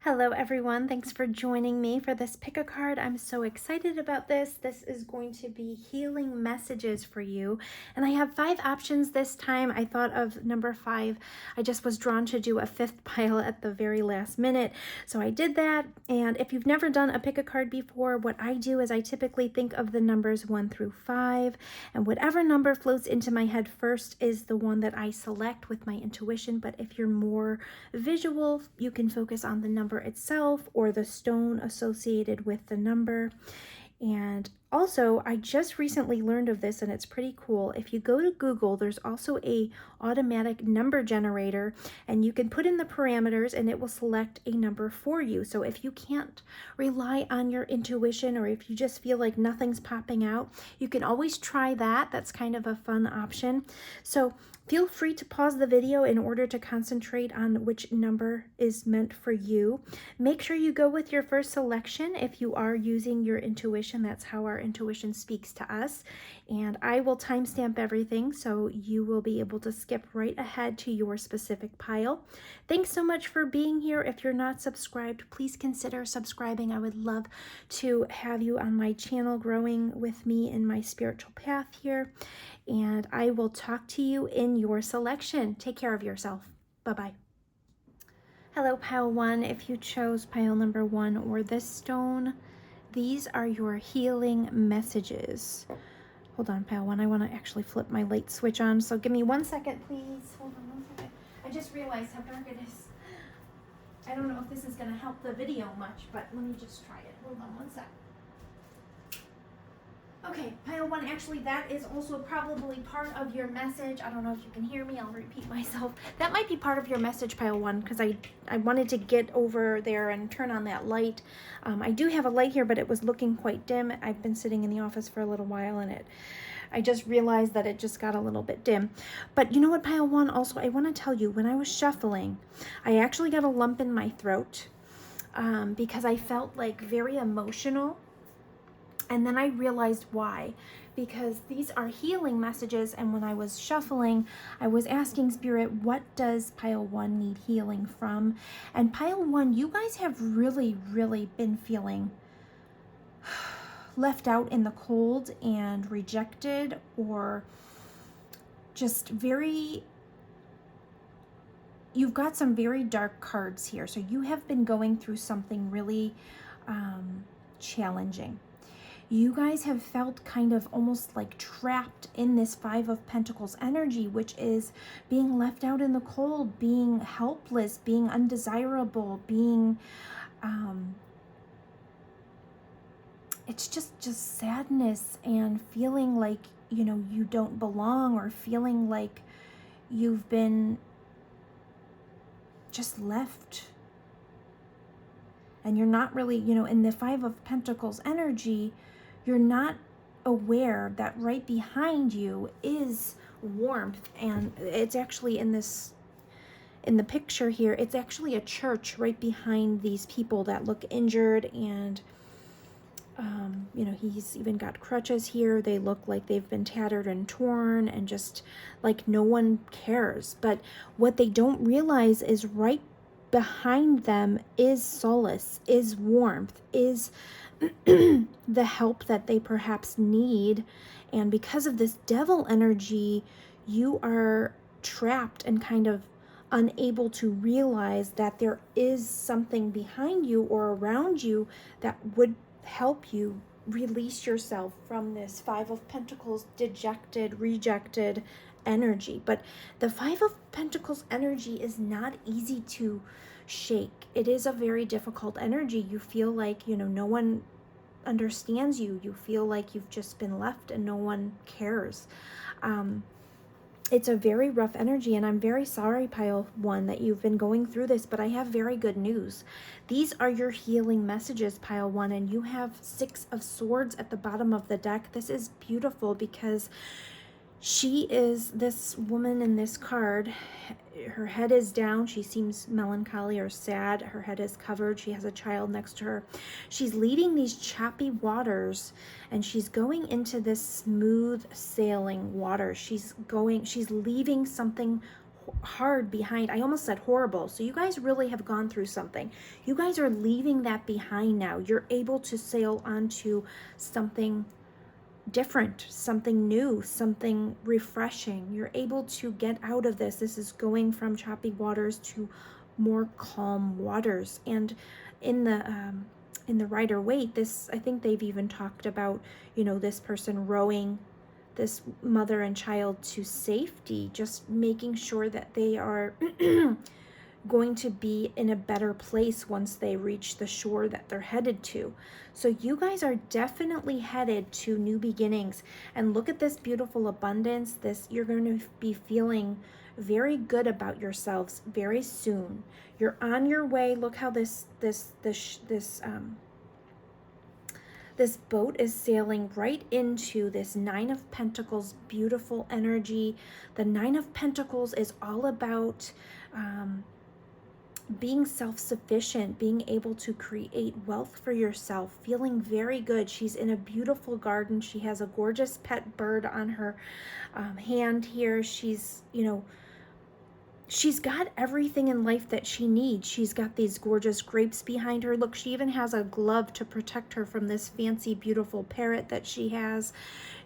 Hello everyone, thanks for joining me for this pick a card. I'm so excited about this. This is going to be healing messages for you. And I have 5 options this time. I thought of number 5. I just was drawn to do a 5th pile at the very last minute. So I did that. And if you've never done a pick a card before, what I do is I typically think of the numbers 1 through 5. And whatever number floats into my head first is the one that I select with my intuition. But if you're more visual, you can focus on the number itself or the stone associated with the number. And also, I just recently learned of this and it's pretty cool. If you go to Google, there's also a automatic number generator and you can put in the parameters and it will select a number for you. So if you can't rely on your intuition or if you just feel like nothing's popping out, you can always try that. That's kind of a fun option. So feel free to pause the video in order to concentrate on which number is meant for you. Make sure you go with your first selection if you are using your intuition. That's how our intuition speaks to us. And I will timestamp everything so you will be able to skip right ahead to your specific pile. Thanks so much for being here. If you're not subscribed, please consider subscribing. I would love to have you on my channel growing with me in my spiritual path here. And I will talk to you in your selection. Take care of yourself. Bye-bye. Hello, pile 1. If you chose pile number 1 or this stone, these are your healing messages. Hold on, pile 1. I want to actually flip my light switch on. So give me 1 second, please. Hold on 1 second. I just realized how dark it is. I don't know if this is going to help the video much, but let me just try it. Hold on 1 sec. Okay, pile 1, actually that is also probably part of your message. I don't know if you can hear me, I'll repeat myself. That might be part of your message, pile 1, because I wanted to get over there and turn on that light. I do have a light here, but it was looking quite dim. I've been sitting in the office for a little while and I just realized that it just got a little bit dim. But you know what, pile 1, also I want to tell you, when I was shuffling, I actually got a lump in my throat because I felt like very emotional. And then I realized why, because these are healing messages. And when I was shuffling, I was asking Spirit, what does pile 1 need healing from? And pile 1, you guys have really, really been feeling left out in the cold and rejected, or just you've got some very dark cards here. So you have been going through something really challenging. You guys have felt kind of almost like trapped in this 5 of Pentacles energy, which is being left out in the cold, being helpless, being undesirable, being, it's just sadness and feeling like, you know, you don't belong, or feeling like you've been just left. And you're not really, you know, in the 5 of Pentacles energy, you're not aware that right behind you is warmth. And it's actually in the picture here, it's actually a church right behind these people that look injured. And, you know, he's even got crutches here. They look like they've been tattered and torn and just like no one cares. But what they don't realize is right behind them is solace, is warmth, is the help that they perhaps need. And because of this devil energy, you are trapped and kind of unable to realize that there is something behind you or around you that would help you release yourself from this 5 of Pentacles dejected, rejected energy. But the 5 of Pentacles energy is not easy to shake. It is a very difficult energy. You feel like, you know, no one understands you. You feel like you've just been left and no one cares. It's a very rough energy, and I'm very sorry, pile 1, that you've been going through this, but I have very good news. These are your healing messages, pile 1, and you have 6 of Swords at the bottom of the deck. This is beautiful because she is, this woman in this card, her head is down. She seems melancholy or sad. Her head is covered. She has a child next to her. She's leading these choppy waters, and she's going into this smooth sailing water. She's leaving something hard behind. I almost said horrible. So you guys really have gone through something. You guys are leaving that behind now. You're able to sail onto something different, something new, something refreshing. You're able to get out of this. This is going from choppy waters to more calm waters. And in the Rider-Waite, this, I think they've even talked about, you know, this person rowing this mother and child to safety, just making sure that they are going to be in a better place once they reach the shore that they're headed to. So you guys are definitely headed to new beginnings. And look at this beautiful abundance. This, you're going to be feeling very good about yourselves very soon. You're on your way. Look how this boat is sailing right into this Nine of Pentacles, beautiful energy. The Nine of Pentacles is all about being self-sufficient, being able to create wealth for yourself, feeling very good. She's in a beautiful garden. She has a gorgeous pet bird on her hand here. She's, you know, she's got everything in life that she needs. She's got these gorgeous grapes behind her. Look, she even has a glove to protect her from this fancy, beautiful parrot that she has.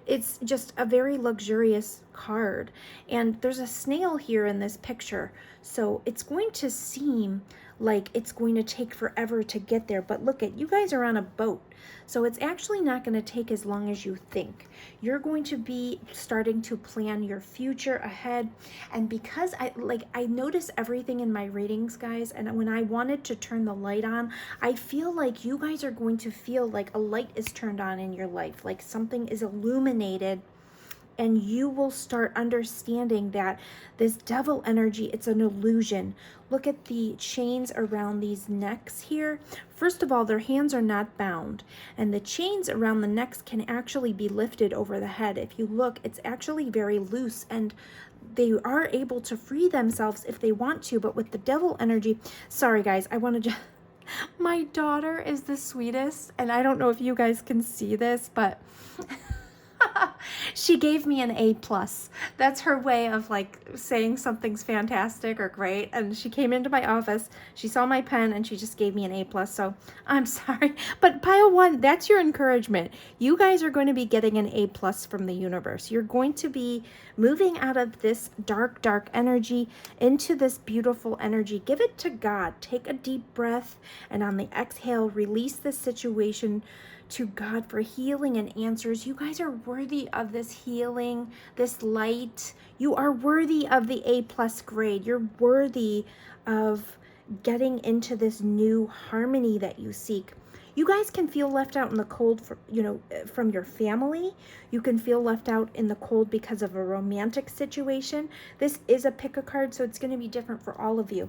It's just a very luxurious card. And there's a snail here in this picture. So it's going to seem like it's going to take forever to get there. But look at, you guys are on a boat. So it's actually not going to take as long as you think. You're going to be starting to plan your future ahead. And because I notice everything in my readings, guys, and when I wanted to turn the light on, I feel like you guys are going to feel like a light is turned on in your life, like something is illuminated. And you will start understanding that this devil energy, it's an illusion. Look at the chains around these necks here. First of all, their hands are not bound. And the chains around the necks can actually be lifted over the head. If you look, it's actually very loose. And they are able to free themselves if they want to. But with the devil energy, sorry guys, I want to just... My daughter is the sweetest. And I don't know if you guys can see this, but... She gave me an A+. That's her way of like saying something's fantastic or great. And she came into my office, she saw my pen, and she just gave me an A+. So I'm sorry. But pile one, that's your encouragement. You guys are going to be getting an A+ from the universe. You're going to be moving out of this dark, dark energy into this beautiful energy. Give it to God. Take a deep breath, and on the exhale, release the situation to God for healing and answers. You guys are worthy of this healing, this light. You are worthy of the A+ grade. You're worthy of getting into this new harmony that you seek. You guys can feel left out in the cold, from your family. You can feel left out in the cold because of a romantic situation. This is a pick a card, so it's going to be different for all of you.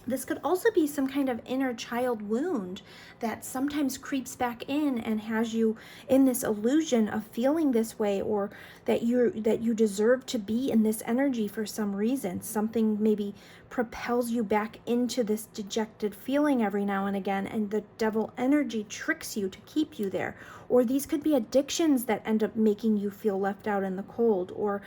This could also be some kind of inner child wound that sometimes creeps back in and has you in this illusion of feeling this way, or that you deserve to be in this energy for some reason. Something maybe propels you back into this dejected feeling every now and again, and the devil energy tricks you to keep you there. Or these could be addictions that end up making you feel left out in the cold, or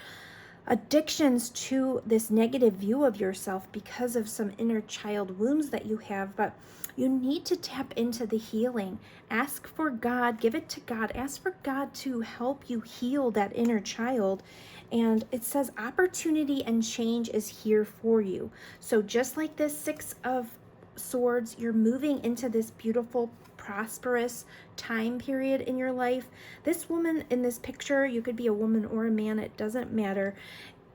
addictions to this negative view of yourself because of some inner child wounds that you have. But you need to tap into the healing. Ask for God, give it to God. Ask for God to help you heal that inner child. And it says opportunity and change is here for you. So just like this Six of Swords, you're moving into this beautiful, prosperous time period in your life. This woman in this picture, you could be a woman or a man, it doesn't matter.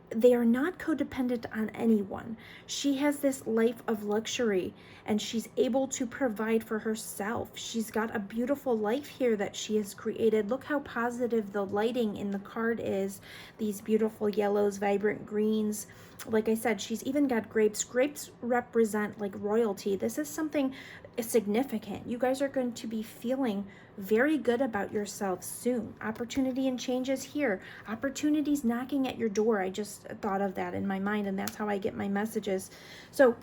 They are not codependent on anyone. She has this life of luxury, and she's able to provide for herself. She's got a beautiful life here that she has created. Look how positive the lighting in the card is. These beautiful yellows, vibrant greens. Like I said, she's even got grapes. Grapes represent like royalty. This is something significant. You guys are going to be feeling very good about yourselves soon. Opportunity and change is here. Opportunities knocking at your door. I just thought of that in my mind, and that's how I get my messages. So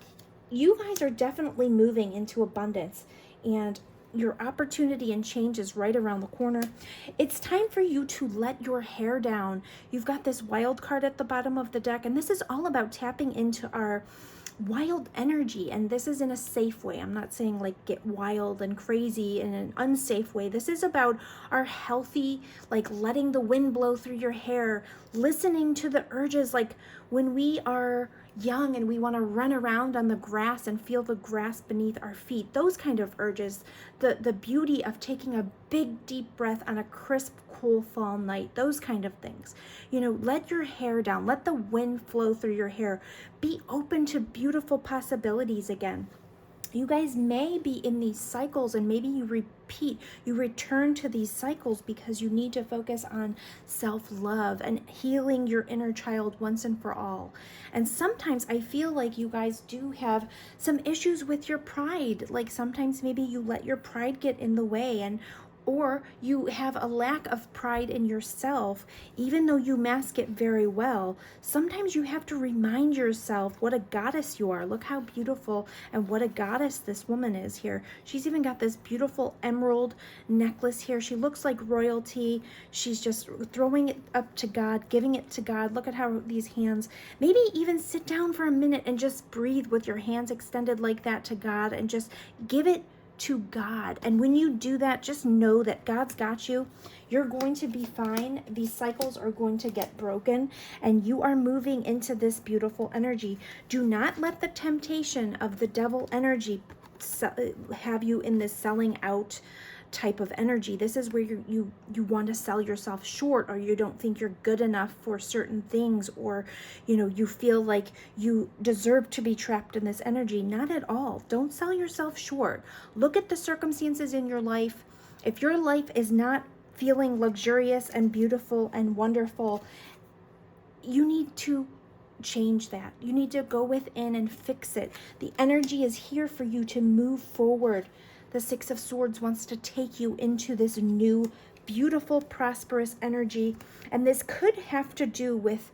you guys are definitely moving into abundance. And Your opportunity and change is right around the corner. It's time for you to let your hair down. You've got this wild card at the bottom of the deck, and this is all about tapping into our wild energy, and this is in a safe way. I'm not saying like get wild and crazy in an unsafe way. This is about our healthy, like letting the wind blow through your hair, listening to the urges, like when we are young and we want to run around on the grass and feel the grass beneath our feet, those kind of urges, the beauty of taking a big deep breath on a crisp cool fall night, those kind of things. You know, let your hair down, let the wind flow through your hair, be open to beautiful possibilities again. You guys may be in these cycles, and maybe you return to these cycles because you need to focus on self-love and healing your inner child once and for all. And sometimes I feel like you guys do have some issues with your pride. Like sometimes maybe you let your pride get in the way, or you have a lack of pride in yourself, even though you mask it very well. Sometimes you have to remind yourself what a goddess you are. Look how beautiful and what a goddess this woman is here. She's even got this beautiful emerald necklace here. She looks like royalty. She's just throwing it up to God, giving it to God. Look at how these hands, maybe even sit down for a minute and just breathe with your hands extended like that to God and just give it to God. And when you do that, just know that God's got you. You're going to be fine. These cycles are going to get broken, and you are moving into this beautiful energy. Do not let the temptation of the devil energy have you in this selling out type of energy. This is where you want to sell yourself short, or you don't think you're good enough for certain things, or you feel like you deserve to be trapped in this energy. Not at all. Don't sell yourself short. Look at the circumstances in your life. If your life is not feeling luxurious and beautiful and wonderful, you need to change that. You need to go within and fix it. The energy is here for you to move forward. The Six of Swords wants to take you into this new, beautiful, prosperous energy. And this could have to do with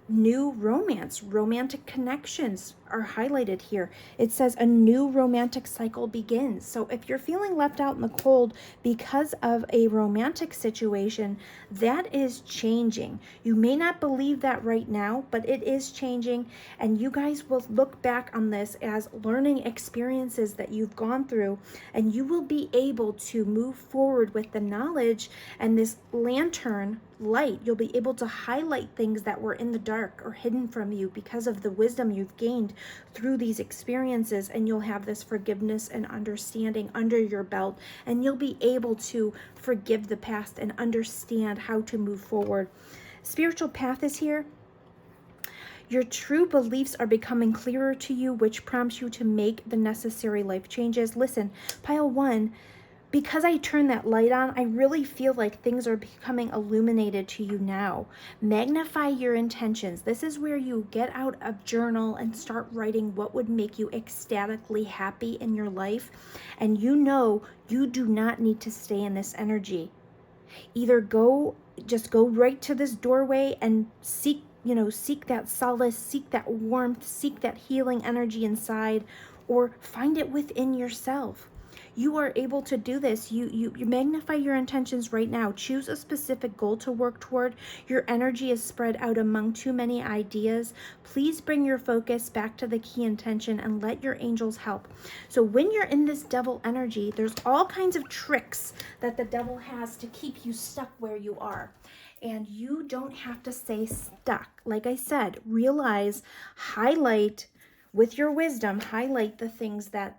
new romance. Romantic connections are highlighted here. It says a new romantic cycle begins. So if you're feeling left out in the cold because of a romantic situation, that is changing. You may not believe that right now, but it is changing, and you guys will look back on this as learning experiences that you've gone through, and you will be able to move forward with the knowledge and this lantern light. You'll be able to highlight things that were in the dark or hidden from you because of the wisdom you've gained through these experiences, and you'll have this forgiveness and understanding under your belt, and you'll be able to forgive the past and understand how to move forward. Spiritual path is here. Your true beliefs are becoming clearer to you, which prompts you to make the necessary life changes. Listen, pile one, because I turned that light on, I really feel like things are becoming illuminated to you now. Magnify your intentions. This is where you get out a journal and start writing what would make you ecstatically happy in your life. And you know you do not need to stay in this energy. Either just go right to this doorway and seek that solace, seek that warmth, seek that healing energy inside, or find it within yourself. You are able to do this. You magnify your intentions right now. Choose a specific goal to work toward. Your energy is spread out among too many ideas. Please bring your focus back to the key intention and let your angels help. So when you're in this devil energy, there's all kinds of tricks that the devil has to keep you stuck where you are. And you don't have to stay stuck. Like I said, realize, highlight with your wisdom, highlight the things that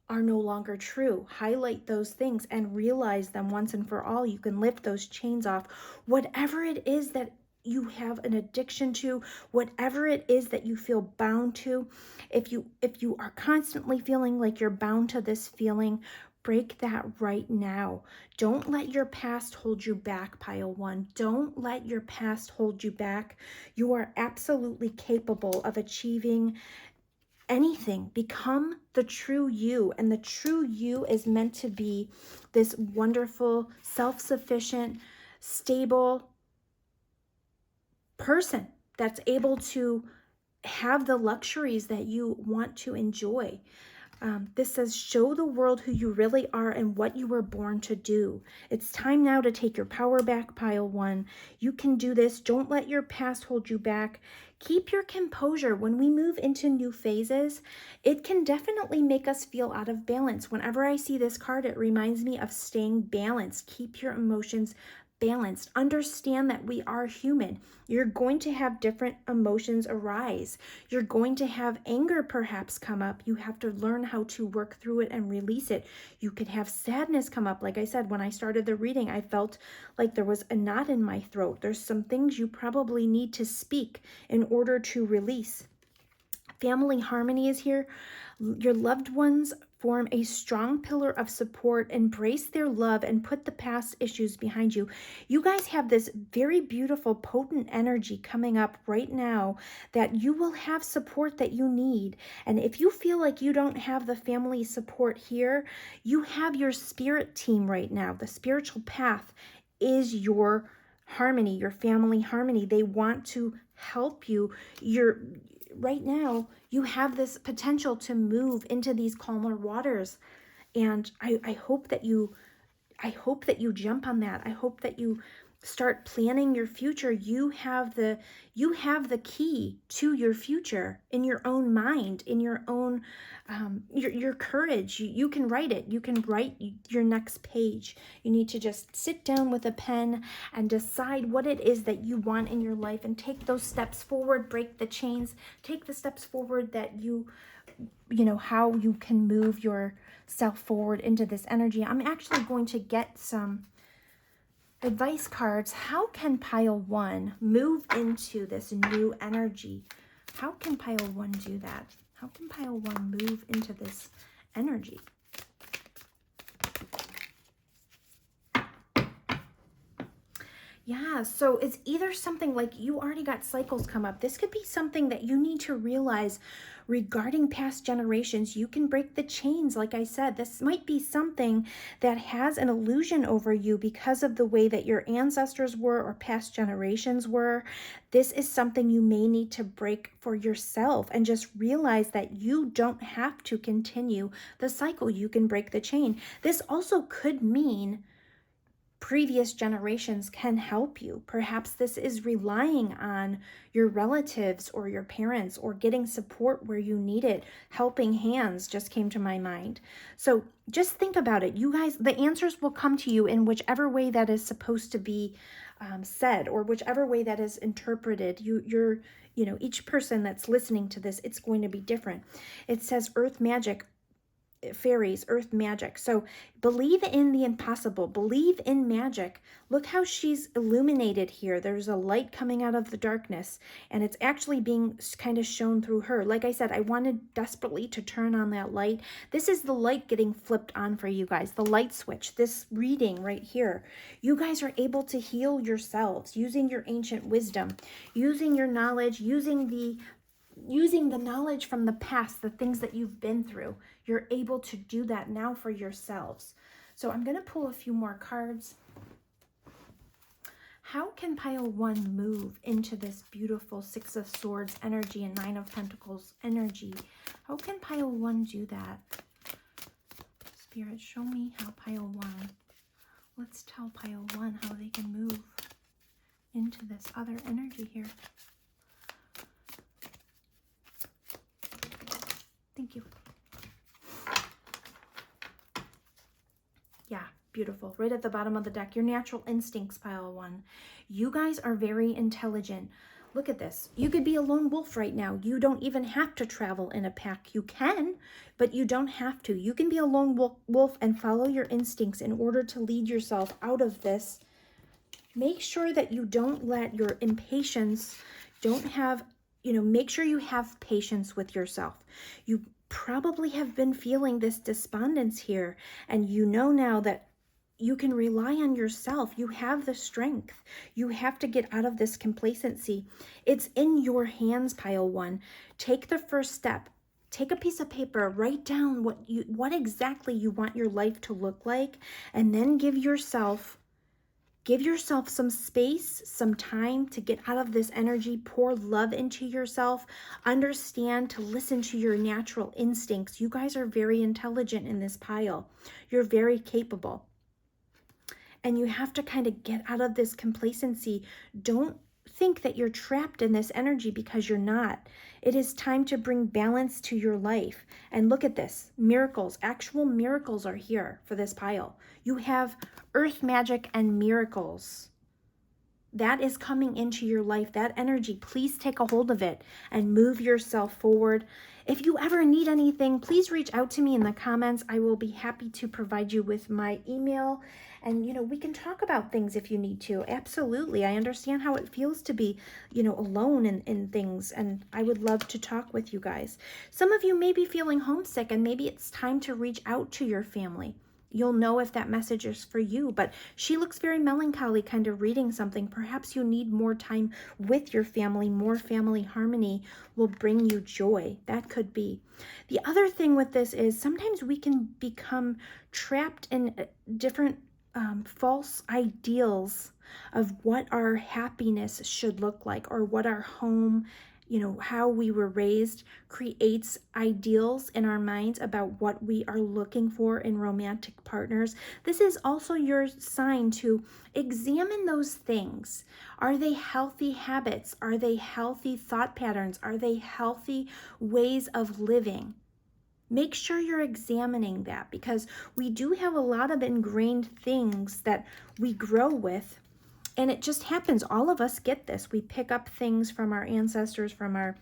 are no longer true. Highlight those things and realize them once and for all. You can lift those chains off. Whatever it is that you have an addiction to, whatever it is that you feel bound to, if you are constantly feeling like you're bound to this feeling, break that right now. Don't let your past hold you back, pile one. Don't let your past hold you back. You are absolutely capable of achieving anything. Become the true you, and the true you is meant to be this wonderful, self-sufficient, stable person that's able to have the luxuries that you want to enjoy. This says, show the world who you really are and what you were born to do. It's time now to take your power back, pile one. You can do this. Don't let your past hold you back. Keep your composure. When we move into new phases, it can definitely make us feel out of balance. Whenever I see this card, it reminds me of staying balanced. Keep your emotions balanced. Understand that we are human. You're going to have different emotions arise. You're going to have anger perhaps come up. You have to learn how to work through it and release it. You could have sadness come up. Like I said, when I started the reading, I felt like there was a knot in my throat. There's some things you probably need to speak in order to release. Family harmony is here. Your loved ones form a strong pillar of support. Embrace their love and put the past issues behind you. You guys have this very beautiful, potent energy coming up right now that you will have support that you need. And if you feel like you don't have the family support here, you have your spirit team right now. The spiritual path is your harmony, your family harmony. They want to help you. Right now, you have this potential to move into these calmer waters. And I hope that you jump on that. I hope that you start planning your future. You have the key to your future in your own mind, in your own your courage. You can write it. You can write your next page. You need to just sit down with a pen and decide what it is that you want in your life and take those steps forward, break the chains, take the steps forward that you know, how you can move yourself forward into this energy. I'm actually going to get some advice cards. How can pile one move into this new energy? How can pile one do that? How can pile one move into this energy? Yeah, so it's either something like you already got cycles come up. This could be something that you need to realize regarding past generations. You can break the chains. Like I said, this might be something that has an illusion over you because of the way that your ancestors were or past generations were. This is something you may need to break for yourself and just realize that you don't have to continue the cycle. You can break the chain. This also could mean previous generations can help you. Perhaps this is relying on your relatives or your parents or getting support where you need it. Helping hands just came to my mind. So just think about it. You guys, the answers will come to you in whichever way that is supposed to be said or whichever way that is interpreted. You know, each person that's listening to this, it's going to be different. It says earth magic, fairies, earth magic. So believe in the impossible, believe in magic. Look how she's illuminated here. There's a light coming out of the darkness and it's actually being kind of shown through her. Like I said, I wanted desperately to turn on that light. This is the light getting flipped on for you guys, the light switch, this reading right here. You guys are able to heal yourselves using your ancient wisdom, using your knowledge, using the knowledge from the past, the things that you've been through. You're able to do that now for yourselves. So I'm going to pull a few more cards. How can pile one move into this beautiful Six of Swords energy and Nine of Pentacles energy? How can pile one do that? Spirit, show me how pile one. Let's tell pile one how they can move into this other energy here. Thank you. Yeah, beautiful. Right at the bottom of the deck, your natural instincts, pile one. You guys are very intelligent. Look at this. You could be a lone wolf right now. You don't even have to travel in a pack. You can, but you don't have to. You can be a lone wolf and follow your instincts in order to lead yourself out of this. Make sure that you don't let your impatience, make sure you have patience with yourself. You probably have been feeling this despondence here, and you know now that you can rely on yourself. You have the strength. You have to get out of this complacency. It's in your hands, pile one. Take the first step. Take a piece of paper, write down what exactly you want your life to look like, and then give yourself Give yourself some space, some time to get out of this energy. Pour love into yourself. Understand to listen to your natural instincts. You guys are very intelligent in this pile. You're very capable. And you have to kind of get out of this complacency. Don't think that you're trapped in this energy, because you're not. It is time to bring balance to your life. And look at this. Miracles, actual miracles are here for this pile. You have earth magic and miracles. That is coming into your life, that energy. Please take a hold of it and move yourself forward. If you ever need anything, please reach out to me in the comments. I will be happy to provide you with my email. And, we can talk about things if you need to. Absolutely. I understand how it feels to be, alone in things. And I would love to talk with you guys. Some of you may be feeling homesick, and maybe it's time to reach out to your family. You'll know if that message is for you, but she looks very melancholy, kind of reading something. Perhaps you need more time with your family. More family harmony will bring you joy. That could be. The other thing with this is sometimes we can become trapped in different false ideals of what our happiness should look like, or what our home, how we were raised, creates ideals in our minds about what we are looking for in romantic partners. This is also your sign to examine those things. Are they healthy habits? Are they healthy thought patterns? Are they healthy ways of living? Make sure you're examining that, because we do have a lot of ingrained things that we grow with. And it just happens. All of us get this. We pick up things from our ancestors, from our,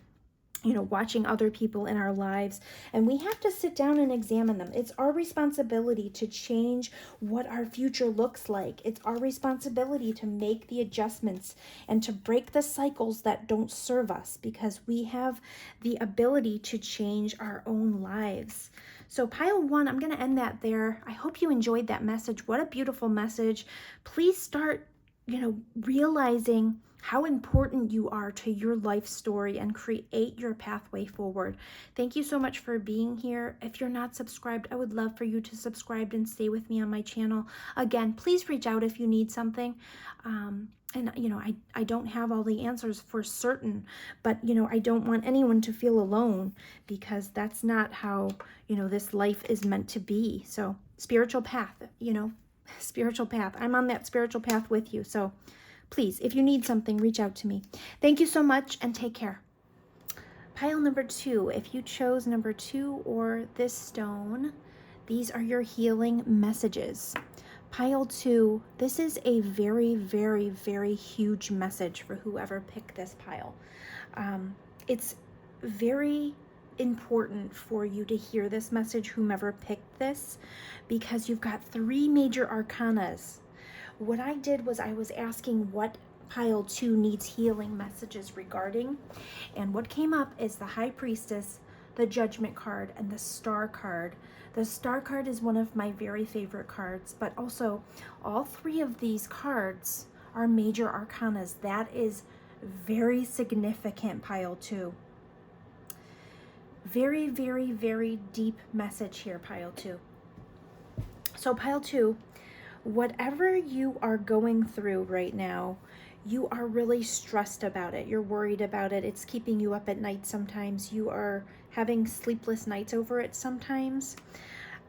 watching other people in our lives. And we have to sit down and examine them. It's our responsibility to change what our future looks like. It's our responsibility to make the adjustments and to break the cycles that don't serve us, because we have the ability to change our own lives. So pile 1, I'm going to end that there. I hope you enjoyed that message. What a beautiful message. Please start realizing how important you are to your life story and create your pathway forward. Thank you so much for being here. If you're not subscribed, I would love for you to subscribe and stay with me on my channel. Again, please reach out if you need something. And, I don't have all the answers for certain, but, I don't want anyone to feel alone, because that's not how, this life is meant to be. So spiritual path, spiritual path. I'm on that spiritual path with you. So please, if you need something, reach out to me. Thank you so much, and take care. Pile number 2, if you chose number 2 or this stone, these are your healing messages. Pile 2, this is a very, very, very huge message for whoever picked this pile. It's very important for you to hear this message, whomever picked this, because you've got 3 major arcanas. What I did was I was asking what pile 2 needs healing messages regarding, and what came up is the High Priestess, the Judgment card, and the Star card. The Star card is one of my very favorite cards, but also all 3 of these cards are major arcanas. That is very significant, pile 2. Very, very, very deep message here, pile 2. So pile 2, whatever you are going through right now, you are really stressed about it. You're worried about it. It's keeping you up at night sometimes. You are having sleepless nights over it sometimes.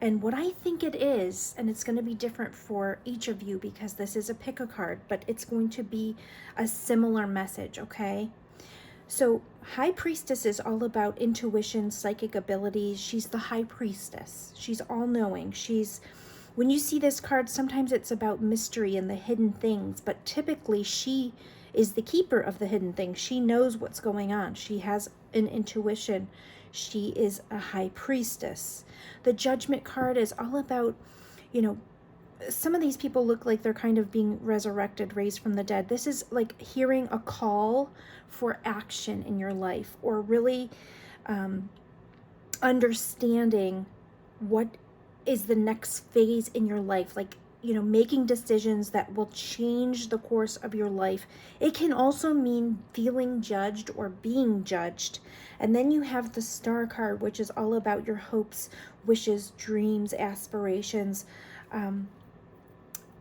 And what I think it is, and it's going to be different for each of you because this is a pick a card, but it's going to be a similar message, okay? So High Priestess is all about intuition, psychic abilities. She's the High Priestess. She's all-knowing. When you see this card, sometimes it's about mystery and the hidden things, but typically she is the keeper of the hidden things. She knows what's going on. She has an intuition. She is a High Priestess. The Judgment card is all about, some of these people look like they're kind of being resurrected, raised from the dead. This is like hearing a call for action in your life, or really understanding what is the next phase in your life, like, making decisions that will change the course of your life. It can also mean feeling judged or being judged. And then you have the Star card, which is all about your hopes, wishes, dreams, aspirations.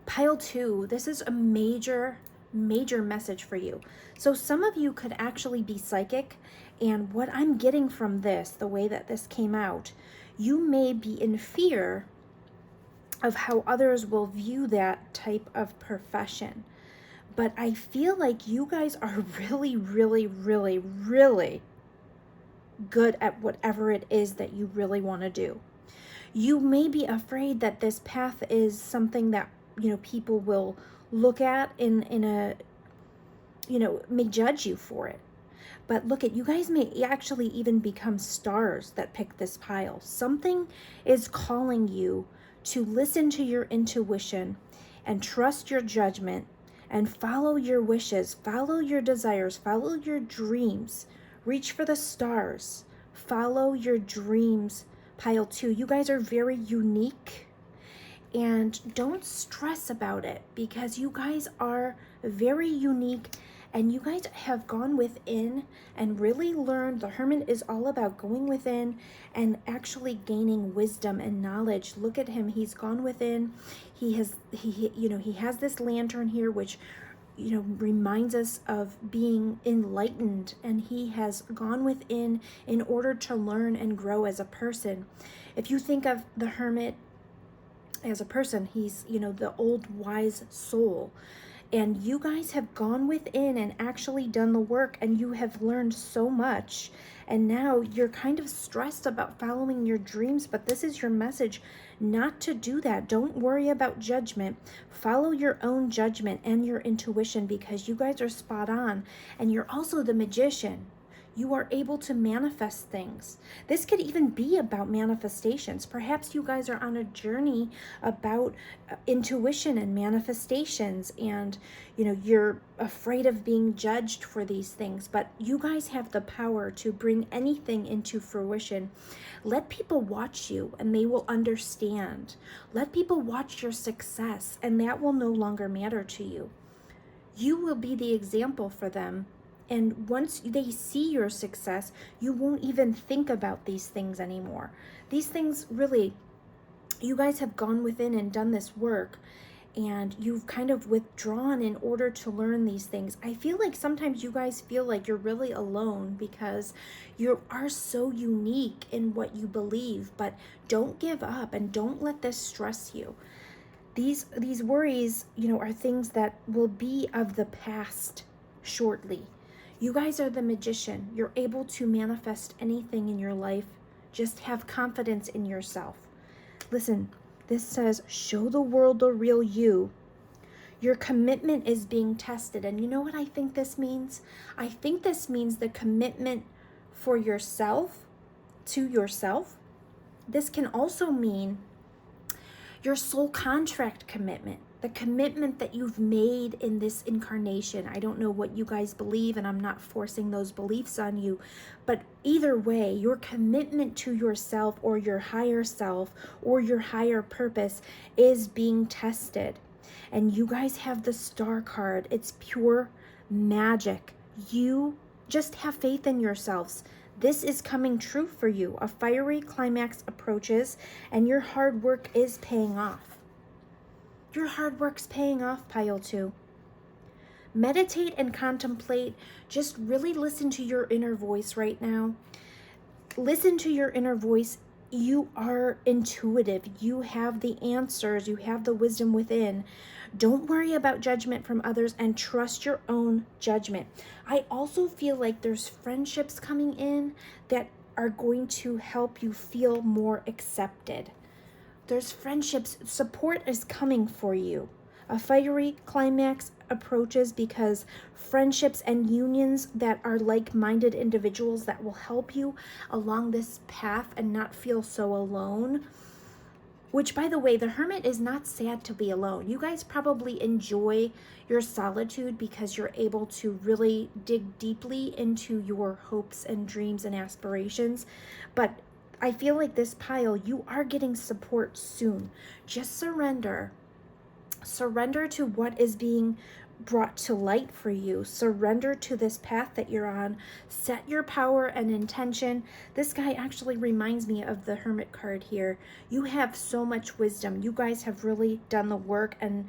Pile 2, this is a major message for you. So some of you could actually be psychic, and what I'm getting from this, the way that this came out, you may be in fear of how others will view that type of profession. But I feel like you guys are really, really, really, really good at whatever it is that you really want to do. You may be afraid that this path is something that, people will look at in a, may judge you for it. But look at, you guys may actually even become stars that pick this pile. Something is calling you to listen to your intuition and trust your judgment and follow your wishes, follow your desires, follow your dreams. Reach for the stars. Follow your dreams. Pile 2, you guys are very unique, and don't stress about it because you guys are very unique, and you guys have gone within and really learned. The Hermit is all about going within and actually gaining wisdom and knowledge. Look at him. He's gone within. He has this lantern here, which reminds us of being enlightened, and he has gone within in order to learn and grow as a person. If you think of the Hermit as a person, he's, the old wise soul. And you guys have gone within and actually done the work, and you have learned so much. And now you're kind of stressed about following your dreams, but this is your message not to do that. Don't worry about judgment. Follow your own judgment and your intuition, because you guys are spot on. And you're also the magician. You are able to manifest things. This could even be about manifestations. Perhaps you guys are on a journey about intuition and manifestations, and you're afraid of being judged for these things, but you guys have the power to bring anything into fruition. Let people watch you and they will understand. Let people watch your success, and that will no longer matter to you. You will be the example for them. And once they see your success, you won't even think about these things anymore. These things, really, you guys have gone within and done this work, and you've kind of withdrawn in order to learn these things. I feel like sometimes you guys feel like you're really alone because you are so unique in what you believe, but don't give up and don't let this stress you. These worries, are things that will be of the past shortly. You guys are the magician. You're able to manifest anything in your life. Just have confidence in yourself. Listen, this says, show the world the real you. Your commitment is being tested. And you know what I think this means? I think this means the commitment for yourself, to yourself. This can also mean your soul contract commitment. The commitment that you've made in this incarnation. I don't know what you guys believe, and I'm not forcing those beliefs on you, but either way, your commitment to yourself or your higher self or your higher purpose is being tested. And you guys have the Star card. It's pure magic. You just have faith in yourselves. This is coming true for you. A fiery climax approaches, and your hard work is paying off. Your hard work's paying off, Pile 2. Meditate and contemplate. Just really listen to your inner voice right now. Listen to your inner voice. You are intuitive. You have the answers. You have the wisdom within. Don't worry about judgment from others, and trust your own judgment. I also feel like there's friendships coming in that are going to help you feel more accepted. There's friendships, support is coming for you. A fiery climax approaches because friendships and unions that are like-minded individuals that will help you along this path and not feel so alone. Which, by the way, the Hermit is not sad to be alone. You guys probably enjoy your solitude because you're able to really dig deeply into your hopes and dreams and aspirations. But I feel like this pile, you are getting support soon. Just surrender. Surrender to what is being brought to light for you. Surrender to this path that you're on. Set your power and intention. This guy actually reminds me of the Hermit card here. You have so much wisdom. You guys have really done the work, and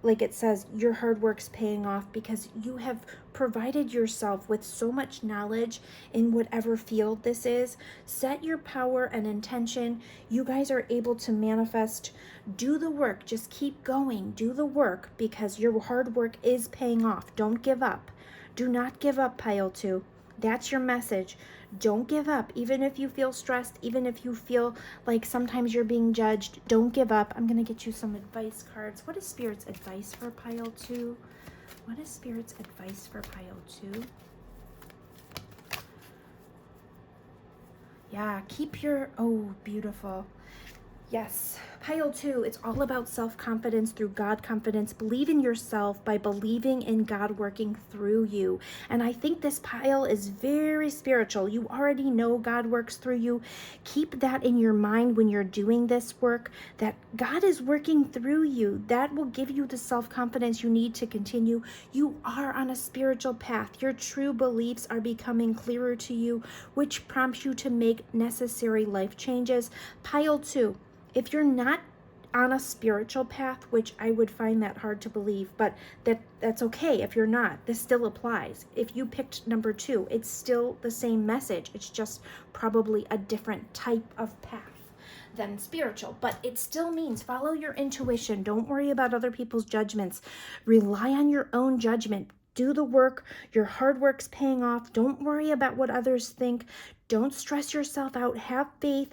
like it says, your hard work's paying off because you have provided yourself with so much knowledge in whatever field this is. Set your power and intention. You guys are able to manifest. Do the work. Just keep going. Do the work because your hard work is paying off. Don't give up. Do not give up, pile 2. That's your message. Don't give up. Even if you feel stressed, even if you feel like sometimes you're being judged, don't give up. I'm going to get you some advice cards. What is Spirit's advice for pile 2? What is Spirit's advice for pile 2? Yeah, keep your, oh, beautiful. Yes, pile 2, it's all about self-confidence through God confidence. Believe in yourself by believing in God working through you. And I think this pile is very spiritual. You already know God works through you. Keep that in your mind when you're doing this work, that God is working through you. That will give you the self-confidence you need to continue. You are on a spiritual path. Your true beliefs are becoming clearer to you, which prompts you to make necessary life changes. Pile 2. If you're not on a spiritual path, which I would find that hard to believe, but that's okay if you're not. This still applies. If you picked number 2, it's still the same message. It's just probably a different type of path than spiritual, but it still means follow your intuition. Don't worry about other people's judgments. Rely on your own judgment. Do the work. Your hard work's paying off. Don't worry about what others think. Don't stress yourself out. Have faith.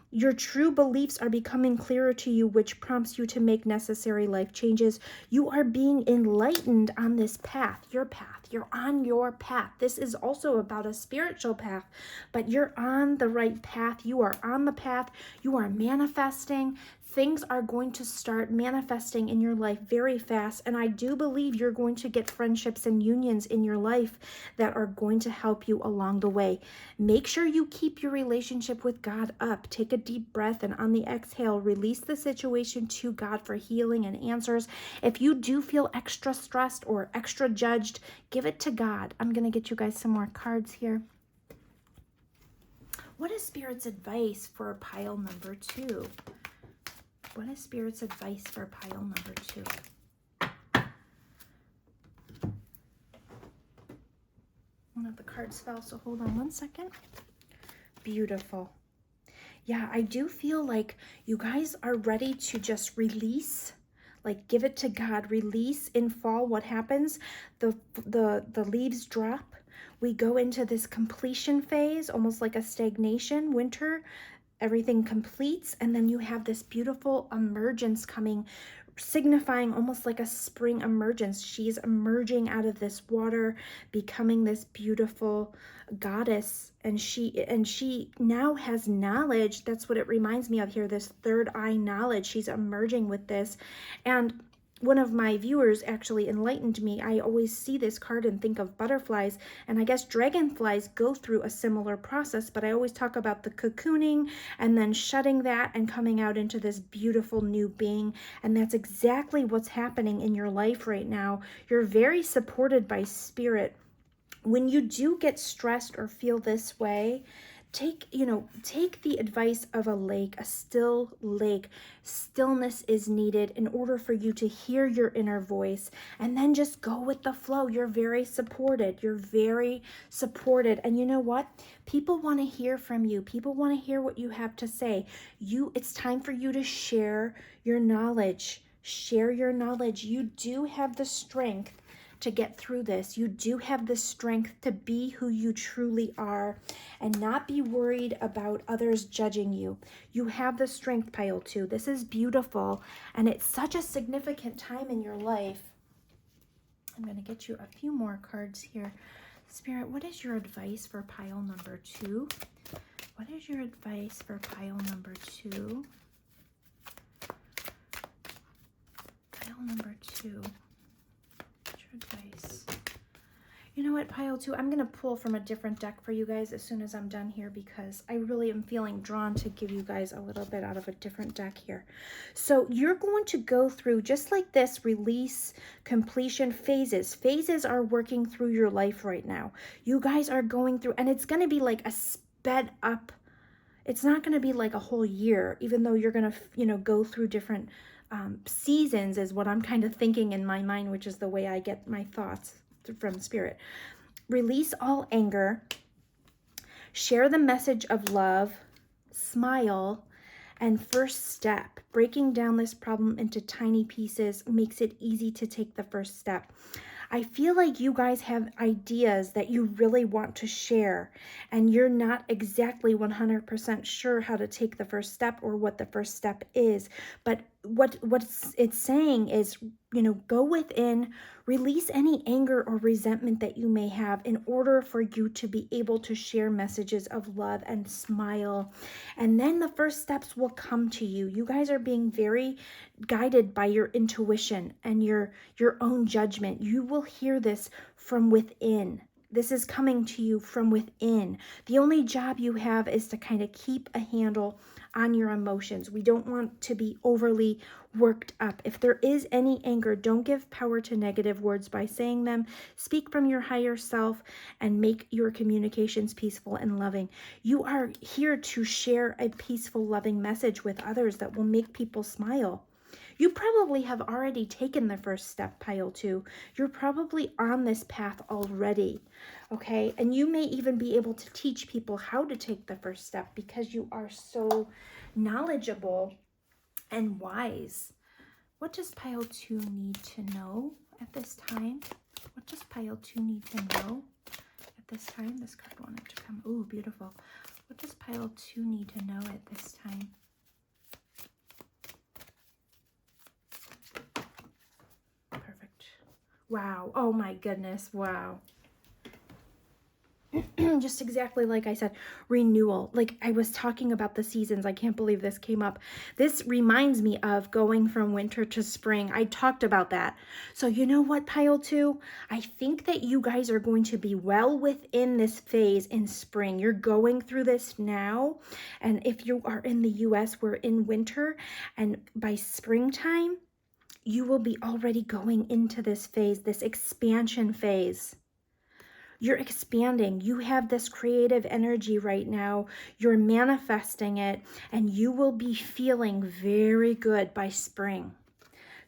Your true beliefs are becoming clearer to you, which prompts you to make necessary life changes. You are being enlightened on this path, your path. You're on your path. This is also about a spiritual path, but you're on the right path. You are on the path. You are manifesting. Things are going to start manifesting in your life very fast. And I do believe you're going to get friendships and unions in your life that are going to help you along the way. Make sure you keep your relationship with God up. Take a deep breath and on the exhale, release the situation to God for healing and answers. If you do feel extra stressed or extra judged, give it to God. I'm going to get you guys some more cards here. What is Spirit's advice for pile number 2? What is Spirit's advice for pile number 2? One of the cards fell, so hold on one second. Beautiful. Yeah, I do feel like you guys are ready to just release, like give it to God. Release in fall. What happens? The leaves drop. We go into this completion phase, almost like a stagnation, winter. Everything completes, and then you have this beautiful emergence coming, signifying almost like a spring emergence. She's emerging out of this water, becoming this beautiful goddess, and she now has knowledge. That's what it reminds me of here, this third eye knowledge. She's emerging with this. And one of my viewers actually enlightened me. I always see this card and think of butterflies, and I guess dragonflies go through a similar process, but I always talk about the cocooning and then shutting that and coming out into this beautiful new being, and that's exactly what's happening in your life right now. You're very supported by Spirit. When you do get stressed or feel this way, take the advice of a lake, a still lake. Stillness is needed in order for you to hear your inner voice, and then just go with the flow. You're very supported. You're very supported. And you know what? People want to hear from you. People want to hear what you have to say. It's time for you to share your knowledge. Share your knowledge. You do have the strength to get through this. You do have the strength to be who you truly are and not be worried about others judging you. You have the strength, pile 2. This is beautiful, and it's such a significant time in your life. I'm going to get you a few more cards here. Spirit, what is your advice for pile number 2? What is your advice for pile number 2? Pile number 2. Advice. You know what, pile 2, I'm going to pull from a different deck for you guys as soon as I'm done here, because I really am feeling drawn to give you guys a little bit out of a different deck here. So you're going to go through, just like this, release, completion phases. Phases are working through your life right now. You guys are going through, and it's going to be like a sped up. It's not going to be like a whole year, even though you're going to, go through different seasons is what I'm kind of thinking in my mind, which is the way I get my thoughts from spirit. Release all anger, share the message of love, smile, and first step. Breaking down this problem into tiny pieces makes it easy to take the first step. I feel like you guys have ideas that you really want to share, and you're not exactly 100% sure how to take the first step or what the first step is. But what it's saying is, go within, release any anger or resentment that you may have in order for you to be able to share messages of love and smile. And then the first steps will come to you. You guys are being very guided by your intuition and your own judgment. You will hear this from within. This is coming to you from within. The only job you have is to kind of keep a handle on your emotions. We don't want to be overly worked up. If there is any anger, don't give power to negative words by saying them. Speak from your higher self and make your communications peaceful and loving. You are here to share a peaceful, loving message with others that will make people smile. You probably have already taken the first step, pile 2. You're probably on this path already, okay? And you may even be able to teach people how to take the first step because you are so knowledgeable and wise. What does pile 2 need to know at this time? What does pile 2 need to know at this time? This card wanted to come. Ooh, beautiful. What does pile 2 need to know at this time? Wow. Oh my goodness. Wow. Just exactly like I said, renewal. Like I was talking about the seasons. I can't believe this came up. This reminds me of going from winter to spring. I talked about that. So you know what, pile 2? I think that you guys are going to be well within this phase in spring. You're going through this now. And if you are in the US, we're in winter. And by springtime, you will be already going into this phase, this expansion phase. You're expanding. You have this creative energy right now. You're manifesting it, and you will be feeling very good by spring.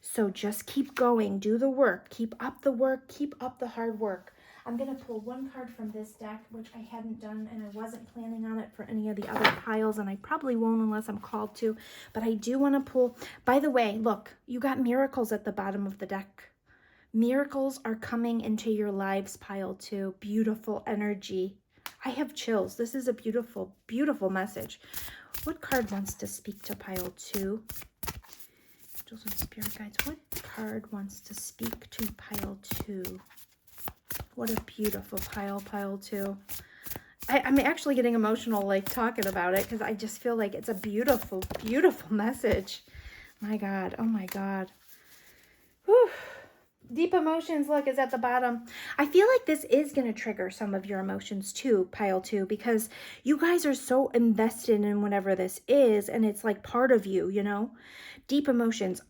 So just keep going. Do the work. Keep up the work. Keep up the hard work. I'm going to pull one card from this deck, which I hadn't done, and I wasn't planning on it for any of the other piles, and I probably won't unless I'm called to, but I do want to pull. By the way, look, you got miracles at the bottom of the deck. Miracles are coming into your lives, pile 2. Beautiful energy. I have chills. This is a beautiful, beautiful message. What card wants to speak to pile 2? Angels and spirit guides. What card wants to speak to pile 2? What a beautiful pile 2. I'm actually getting emotional like talking about it because I just feel like it's a beautiful, beautiful message. My God. Oh my God. Whew. Deep emotions, look, is at the bottom. I feel like this is going to trigger some of your emotions too, pile 2, because you guys are so invested in whatever this is, and it's like part of you, you know? Deep emotions,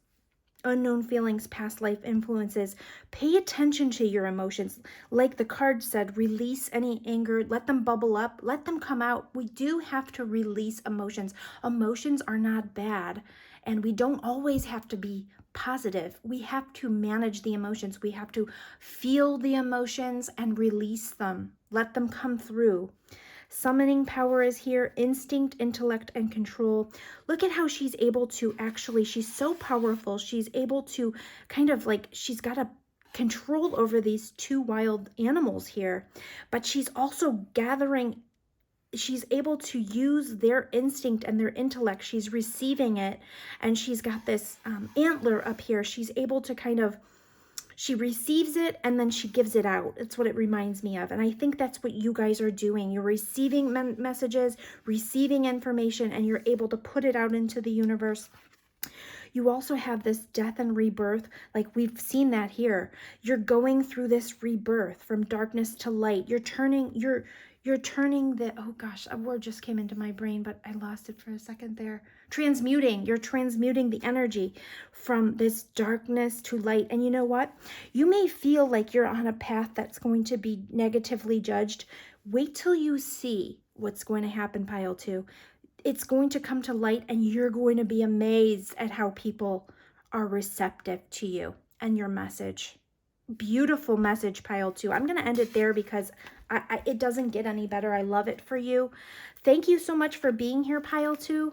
unknown feelings, past life influences. Pay attention to your emotions. Like the card said, release any anger, let them bubble up, let them come out. We do have to release emotions. Emotions are not bad, and we don't always have to be positive. We have to manage the emotions. We have to feel the emotions and release them. Let them come through. Summoning power is here, instinct, intellect, and control. Look at how she's able to actually, she's so powerful. She's able to kind of like, she's got a control over these 2 wild animals here, but she's also gathering, she's able to use their instinct and their intellect. She's receiving it, and she's got this antler up here. She's able to kind of, she receives it and then she gives it out. It's what it reminds me of. And I think that's what you guys are doing. You're receiving messages, receiving information, and you're able to put it out into the universe. You also have this death and rebirth. Like we've seen that here. You're going through this rebirth from darkness to light. You're turning the, oh gosh, a word just came into my brain, but I lost it for a second there. Transmuting. You're transmuting the energy from this darkness to light. And you know what? You may feel like you're on a path that's going to be negatively judged. Wait till you see what's going to happen, pile 2. It's going to come to light, and you're going to be amazed at how people are receptive to you and your message. Beautiful message, pile 2. I'm going to end it there because it doesn't get any better. I love it for you. Thank you so much for being here, pile 2.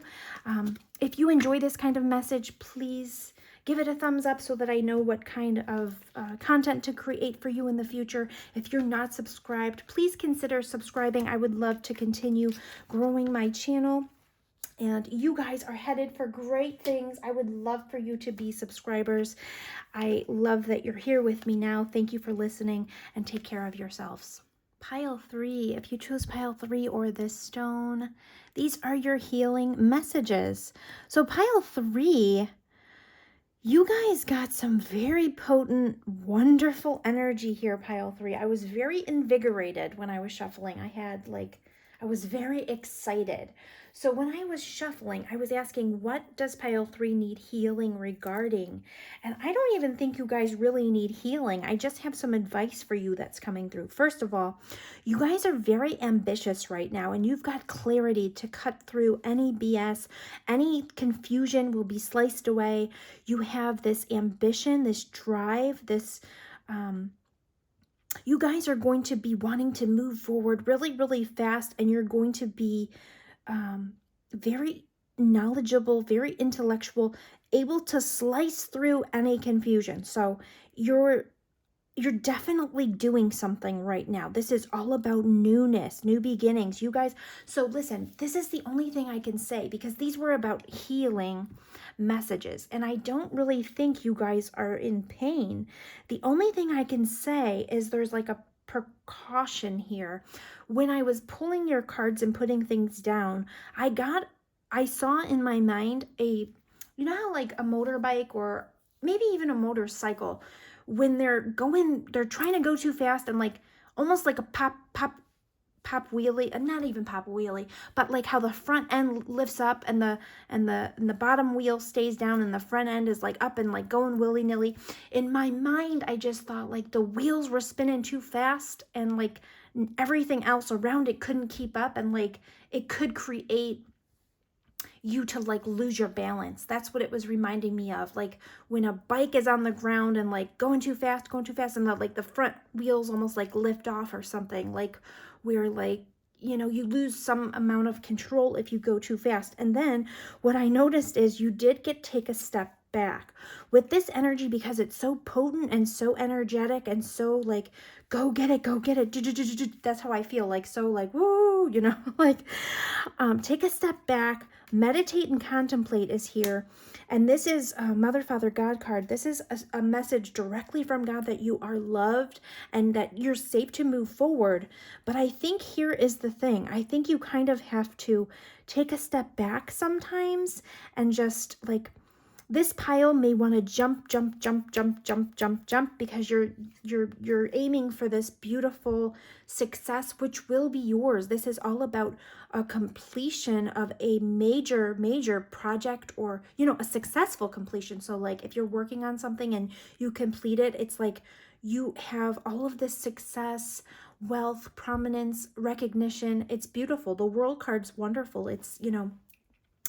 If you enjoy this kind of message, please give it a thumbs up so that I know what kind of content to create for you in the future. If you're not subscribed, please consider subscribing. I would love to continue growing my channel. And you guys are headed for great things. I would love for you to be subscribers. I love that you're here with me now. Thank you for listening, and take care of yourselves. Pile 3, if you chose pile 3 or this stone, these are your healing messages. So pile 3, you guys got some very potent, wonderful energy here, pile 3. I was very invigorated when I was shuffling. I was very excited. So when I was shuffling, I was asking, what does pile 3 need healing regarding? And I don't even think you guys really need healing. I just have some advice for you that's coming through. First of all, you guys are very ambitious right now, and you've got clarity to cut through any BS. Any confusion will be sliced away. You have this ambition, this drive, this... you guys are going to be wanting to move forward really, really fast, and you're going to be very knowledgeable, very intellectual, able to slice through any confusion. So you're definitely doing something right now. This is all about newness, new beginnings, you guys. So listen, this is the only thing I can say, because these were about healing messages, and I don't really think you guys are in pain. The only thing I can say is there's like a precaution here. When I was pulling your cards and putting things down, I saw in my mind you know how like a motorbike or maybe even a motorcycle, when they're trying to go too fast, and like almost like a pop wheelie, not even pop wheelie, but like how the front end lifts up and the bottom wheel stays down and the front end is like up and like going willy-nilly. In my mind, I just thought like the wheels were spinning too fast, and like everything else around it couldn't keep up, and like it could create you to like lose your balance. That's what it was reminding me of, like when a bike is on the ground and like going too fast, and the front wheels almost like lift off or something, like where like, you know, you lose some amount of control if you go too fast. And then what I noticed is you did take a step back with this energy, because it's so potent and so energetic and so like go get it. That's how I feel, like so like woo, you know, like take a step back, meditate and contemplate is here. And this is a Mother, Father, God card. This is a message directly from God that you are loved and that you're safe to move forward. But I think here is the thing. I think you kind of have to take a step back sometimes and just like, this pile may want to jump, because you're aiming for this beautiful success, which will be yours. This is all about a completion of a major project, or, you know, a successful completion. So like if you're working on something and you complete it, it's like you have all of this success, wealth, prominence, recognition. It's beautiful. The World card's wonderful. It's, you know,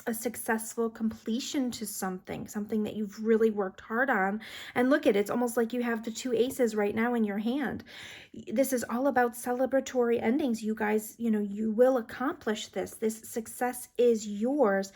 a successful completion to something that you've really worked hard on. And look at it, it's almost like you have the 2 aces right now in your hand. This is all about celebratory endings, you guys. You know, you will accomplish this. This success is yours.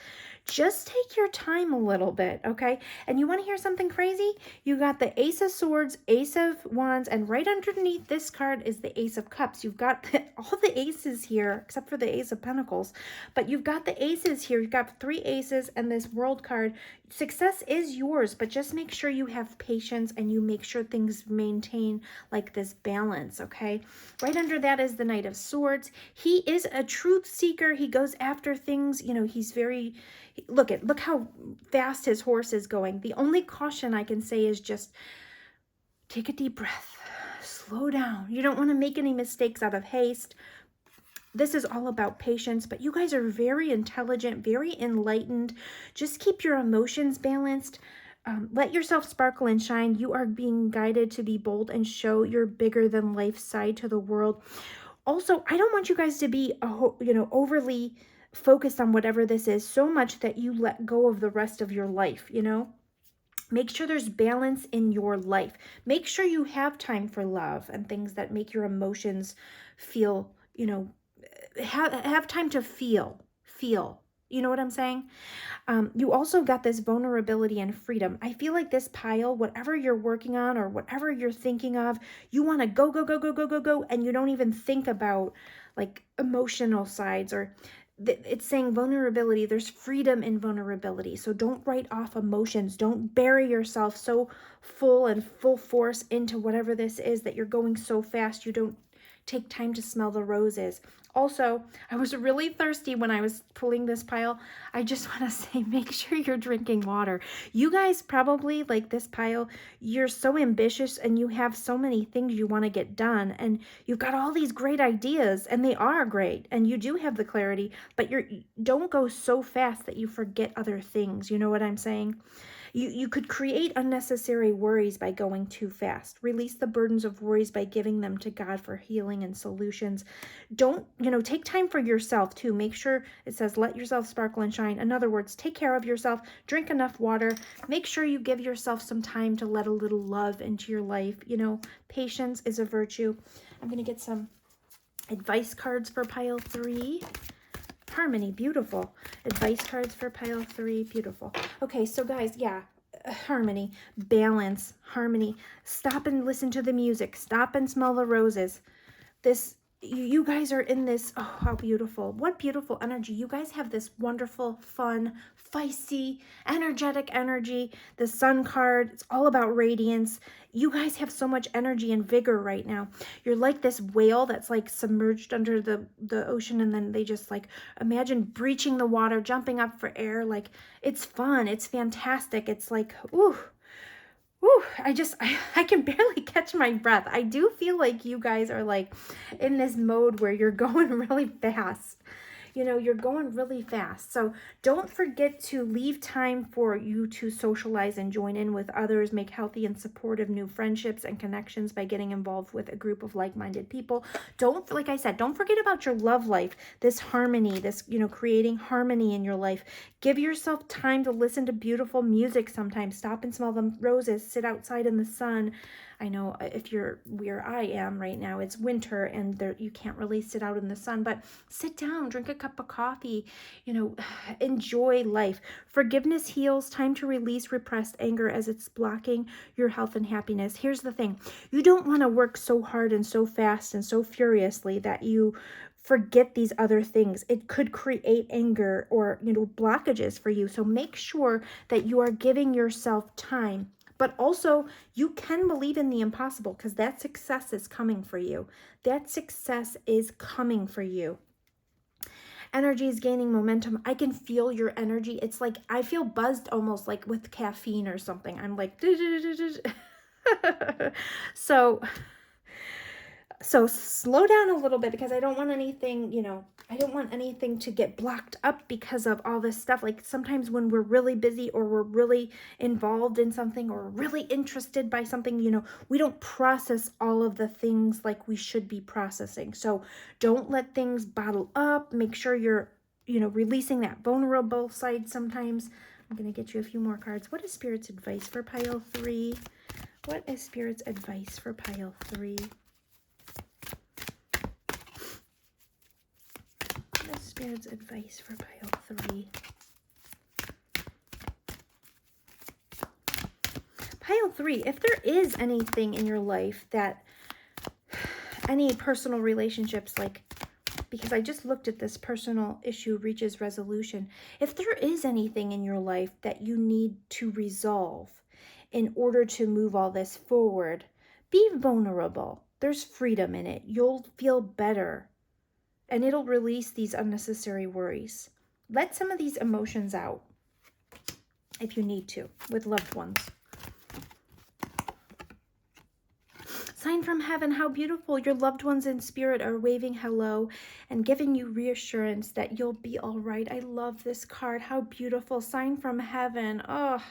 Just take your time a little bit, okay? And you want to hear something crazy? You got the Ace of Swords, Ace of Wands, and right underneath this card is the Ace of Cups. You've got all the aces here, except for the Ace of Pentacles. But you've got the aces here. You've got 3 aces and this World card. Success is yours, but just make sure you have patience and you make sure things maintain like this balance, okay? Right under that is the Knight of Swords. He is a truth seeker. He goes after things, you know, he's very... Look how fast his horse is going. The only caution I can say is just take a deep breath, slow down. You don't want to make any mistakes out of haste. This is all about patience, but you guys are very intelligent, very enlightened. Just keep your emotions balanced. Let yourself sparkle and shine. You are being guided to be bold and show your bigger than life side to the world. Also, I don't want you guys to be, overly focused on whatever this is so much that you let go of the rest of your life, you know? Make sure there's balance in your life. Make sure you have time for love and things that make your emotions feel, have time to feel. You know what I'm saying? You also got this vulnerability and freedom. I feel like this pile, whatever you're working on or whatever you're thinking of, you want to go, go, go, go, go, go, go, and you don't even think about like emotional sides or it's saying vulnerability. There's freedom in vulnerability. So don't write off emotions. Don't bury yourself so full and full force into whatever this is that you're going so fast you don't take time to smell the roses. Also, I was really thirsty when I was pulling this pile. I just want to say, make sure you're drinking water. You guys probably, like this pile, you're so ambitious and you have so many things you want to get done. And you've got all these great ideas and they are great. And you do have the clarity, but don't go so fast that you forget other things. You know what I'm saying? You could create unnecessary worries by going too fast. Release the burdens of worries by giving them to God for healing and solutions. Don't, take time for yourself too. Make sure it says, let yourself sparkle and shine. In other words, take care of yourself, drink enough water, make sure you give yourself some time to let a little love into your life. Patience is a virtue. I'm going to get some advice cards for pile 3. Harmony, beautiful. Advice cards for pile 3, beautiful. Okay, so guys, harmony, balance, harmony. Stop and listen to the music. Stop and smell the roses. You guys are in this, oh, how beautiful. What beautiful energy. You guys have this wonderful, fun, feisty, energetic energy. The sun card, it's all about radiance. You guys have so much energy and vigor right now. You're like this whale that's like submerged under the ocean, and then they just like, imagine breaching the water, jumping up for air. Like, it's fun. It's fantastic. It's like, ooh. Whew, I can barely catch my breath. I do feel like you guys are like in this mode where you're going really fast. You're going really fast. So don't forget to leave time for you to socialize and join in with others, make healthy and supportive new friendships and connections by getting involved with a group of like-minded people. Like I said, don't forget about your love life, this harmony, this, creating harmony in your life. Give yourself time to listen to beautiful music sometimes. Stop and smell the roses, sit outside in the sun. I know if you're where I am right now, it's winter and you can't really sit out in the sun, but sit down, drink a cup of coffee, enjoy life. Forgiveness heals. Time to release repressed anger as it's blocking your health and happiness. Here's the thing. You don't want to work so hard and so fast and so furiously that you forget these other things. It could create anger or, blockages for you. So make sure that you are giving yourself time. But also, you can believe in the impossible because that success is coming for you. That success is coming for you. Energy is gaining momentum. I can feel your energy. It's like I feel buzzed almost like with caffeine or something. I'm like, So slow down a little bit because I don't want anything, I don't want anything to get blocked up because of all this stuff. Like sometimes when we're really busy or we're really involved in something or really interested by something, we don't process all of the things like we should be processing. So don't let things bottle up. Make sure you're, releasing that vulnerable side sometimes. I'm going to get you a few more cards. What is Spirit's advice for pile 3? What is Spirit's advice for pile 3? Spirit's advice for pile 3. Pile 3, if there is anything in your life that, any personal relationships, because I just looked at this personal issue reaches resolution. If there is anything in your life that you need to resolve in order to move all this forward, be vulnerable. There's freedom in it. You'll feel better. And it'll release these unnecessary worries. Let some of these emotions out if you need to with loved ones. Sign from heaven, how beautiful. Your loved ones in spirit are waving hello and giving you reassurance that you'll be all right. I love this card. How beautiful. Sign from heaven. Oh,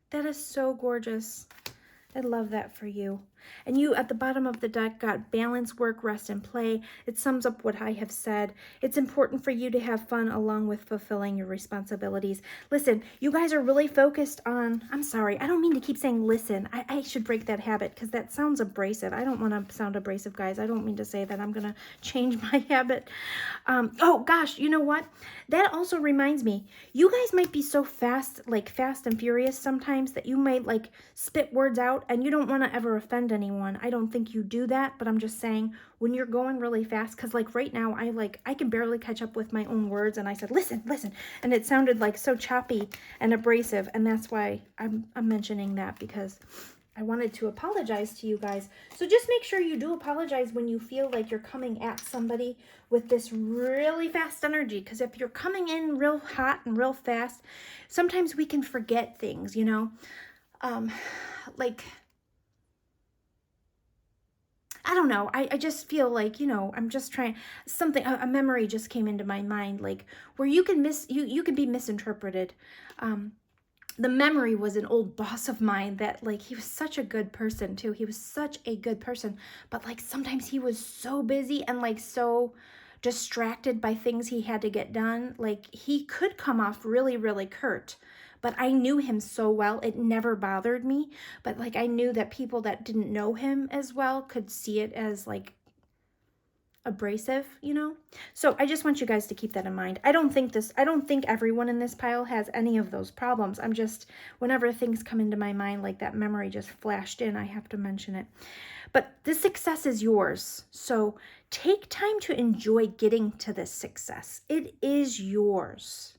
that is so gorgeous. I love that for you. And you at the bottom of the deck got balance, work, rest, and play. It sums up what I have said. It's important for you to have fun along with fulfilling your responsibilities. Listen, you guys are really focused on, I'm sorry, I don't mean to keep saying listen. I should break that habit because that sounds abrasive. I don't want to sound abrasive, guys. I don't mean to say that. I'm going to change my habit. Oh, gosh, you know what? That also reminds me, you guys might be so fast, like fast and furious sometimes that you might like spit words out and you don't want to ever offend anyone. I don't think you do that, but I'm just saying when you're going really fast, because like right now I can barely catch up with my own words, and I said listen, and it sounded like so choppy and abrasive, and that's why I'm mentioning that, because I wanted to apologize to you guys. So just make sure you do apologize when you feel like you're coming at somebody with this really fast energy, because if you're coming in real hot and real fast, sometimes we can forget things, you know. Like, I don't know. I just feel like, you know, I'm just trying something, a memory just came into my mind, like where you can you can be misinterpreted. The memory was an old boss of mine that like, he was such a good person too. He was such a good person, but like sometimes he was so busy and like so distracted by things he had to get done. Like he could come off really, really curt, but I knew him so well, it never bothered me. But like I knew that people that didn't know him as well could see it as like abrasive, you know? So I just want you guys to keep that in mind. I don't think everyone in this pile has any of those problems. I'm just, whenever things come into my mind, like that memory just flashed in, I have to mention it. But this success is yours. So take time to enjoy getting to this success. It is yours.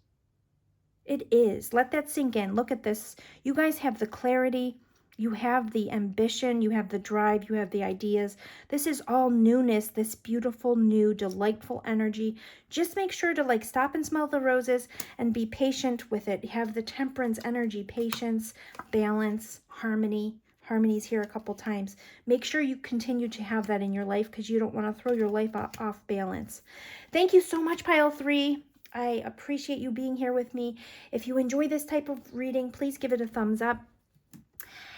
It is. Let that sink in. Look at this. You guys have the clarity. You have the ambition, you have the drive, you have the ideas. This is all newness, this beautiful, new, delightful energy. Just make sure to like stop and smell the roses and be patient with it. You have the temperance energy, patience, balance, harmony. Harmony's here a couple times. Make sure you continue to have that in your life because you don't want to throw your life off balance. Thank you so much, Pile 3. I appreciate you being here with me. If you enjoy this type of reading, please give it a thumbs up.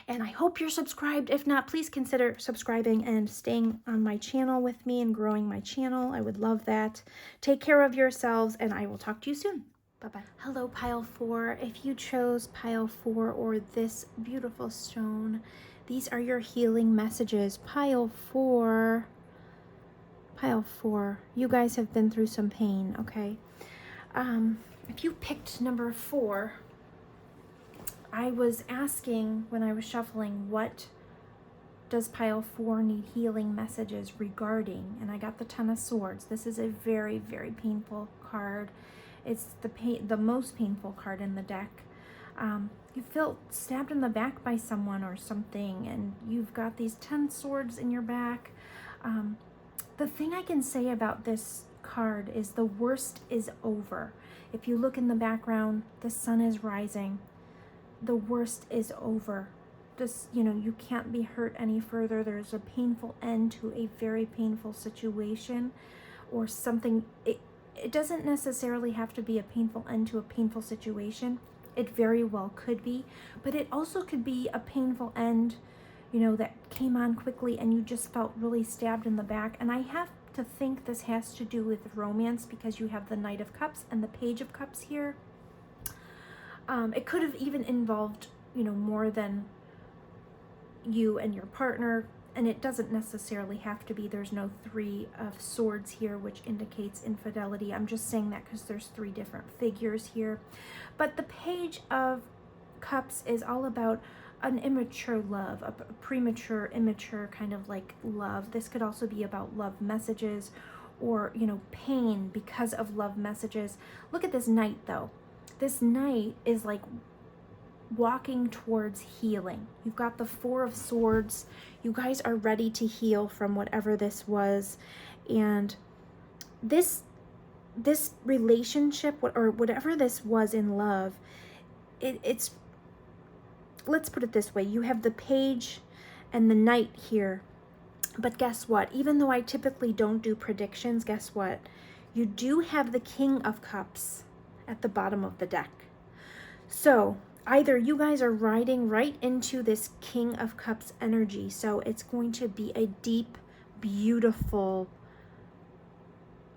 And I hope you're subscribed. If not, please consider subscribing and staying on my channel with me and growing my channel. I would love that. Take care of yourselves, and I will talk to you soon. Bye-bye. Hello, Pile 4. If you chose Pile 4 or this beautiful stone, these are your healing messages. Pile 4. Pile 4. You guys have been through some pain, okay? If you picked number 4, I was asking when I was shuffling, what does Pile 4 need healing messages regarding? And I got the Ten of Swords. This is a very, very painful card. It's the most painful card in the deck. You feel stabbed in the back by someone or something, and you've got these 10 swords in your back. The thing I can say about this card is the worst is over. If you look in the background, the sun is rising. The worst is over. This, you know, you can't be hurt any further. There's a painful end to a very painful situation or something. It doesn't necessarily have to be a painful end to a painful situation. It very well could be, but it also could be a painful end, you know, that came on quickly and you just felt really stabbed in the back. And I have to think this has to do with romance because you have the Knight of Cups and the Page of Cups here. It could have even involved, you know, more than you and your partner, and it doesn't necessarily have to be. There's no 3 of Swords here, which indicates infidelity. I'm just saying that because there's 3 different figures here. But the Page of Cups is all about an immature love, a premature, immature kind of like love. This could also be about love messages or, you know, pain because of love messages. Look at this Knight though. This Knight is like walking towards healing. You've got the 4 of Swords. You guys are ready to heal from whatever this was. And this relationship or whatever this was in love, it's, let's put it this way. You have the Page and the Knight here. But guess what? Even though I typically don't do predictions, guess what? You do have the King of Cups at the bottom of the deck. So either you guys are riding right into this King of Cups energy. So it's going to be a deep, beautiful,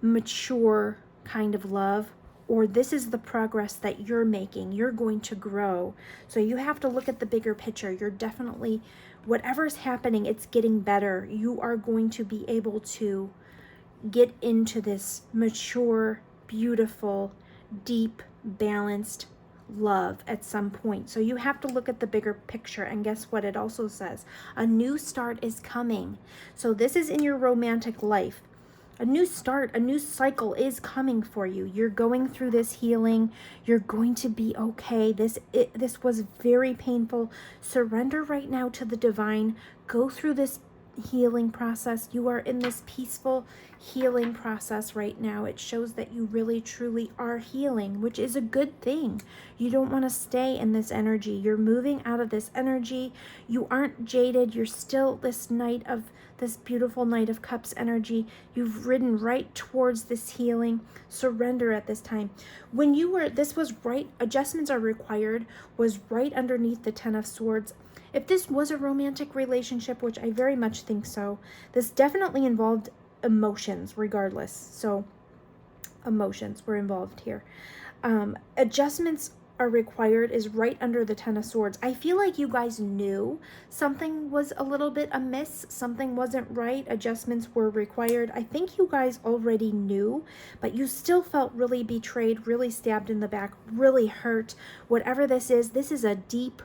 mature kind of love, or this is the progress that you're making. You're going to grow. So you have to look at the bigger picture. You're definitely, whatever's happening, it's getting better. You are going to be able to get into this mature, beautiful, deep, balanced love at some point. So you have to look at the bigger picture. And guess what? It also says a new start is coming. So this is in your romantic life. A new start, a new cycle is coming for you. You're going through this healing. You're going to be okay. This was very painful. Surrender right now to the divine. Go through this healing process. You are in this peaceful healing process right now. It shows that you really truly are healing, which is a good thing. You don't want to stay in this energy. You're moving out of this energy. You aren't jaded. You're still this beautiful Knight of Cups energy. You've ridden right towards this healing. Surrender at this time. When you were, this was right, adjustments are required, was right underneath the Ten of Swords. If this was a romantic relationship, which I very much think so, this definitely involved emotions regardless. So emotions were involved here. Adjustments are required is right under the Ten of Swords. I feel like you guys knew something was a little bit amiss. Something wasn't right. Adjustments were required. I think you guys already knew, but you still felt really betrayed, really stabbed in the back, really hurt. Whatever this is a deep,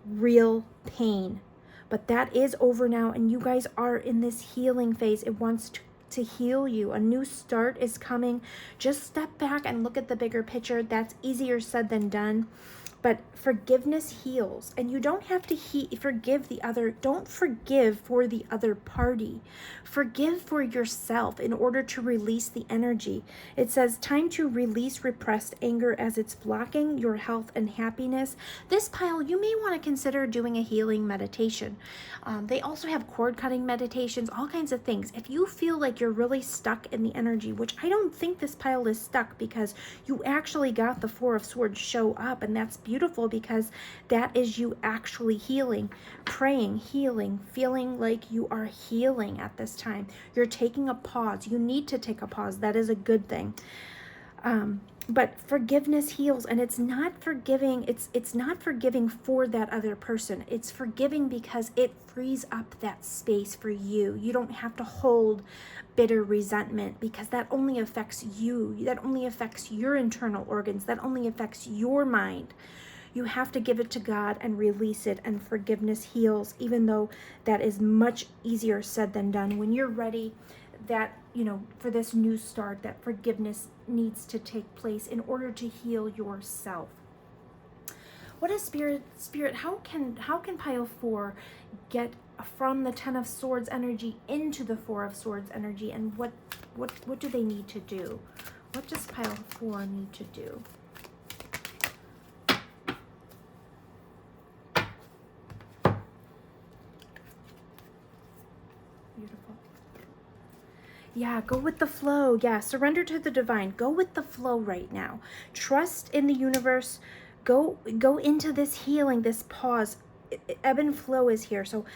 real pain. But that is over now, and you guys are in this healing phase. It wants to heal you. A new start is coming. Just step back and look at the bigger picture. That's easier said than done. But forgiveness heals, and you don't have to forgive the other. Don't forgive for the other party. Forgive for yourself in order to release the energy. It says time to release repressed anger as it's blocking your health and happiness. This pile, you may want to consider doing a healing meditation. They also have cord cutting meditations, all kinds of things. If you feel like you're really stuck in the energy, which I don't think this pile is stuck, because you actually got the Four of Swords show up, and that's beautiful because that is you actually healing, praying, healing, feeling like you are healing at this time. You're taking a pause. You need to take a pause. That is a good thing. But forgiveness heals, and it's not forgiving. It's not forgiving for that other person. It's forgiving because it frees up that space for you. You don't have to hold bitter resentment, because that only affects you. That only affects your internal organs. That only affects your mind. You have to give it to God and release it, and forgiveness heals, even though that is much easier said than done. When you're ready, that, for this new start, that forgiveness needs to take place in order to heal yourself. What is spirit? How can pile 4 get from the Ten of Swords energy into the Four of Swords energy, and what do they need to do? What does pile 4 need to do? Beautiful. Yeah, go with the flow. Yeah, surrender to the divine. Go with the flow right now. Trust in the universe. Go into this healing, this pause. Ebb and flow is here. So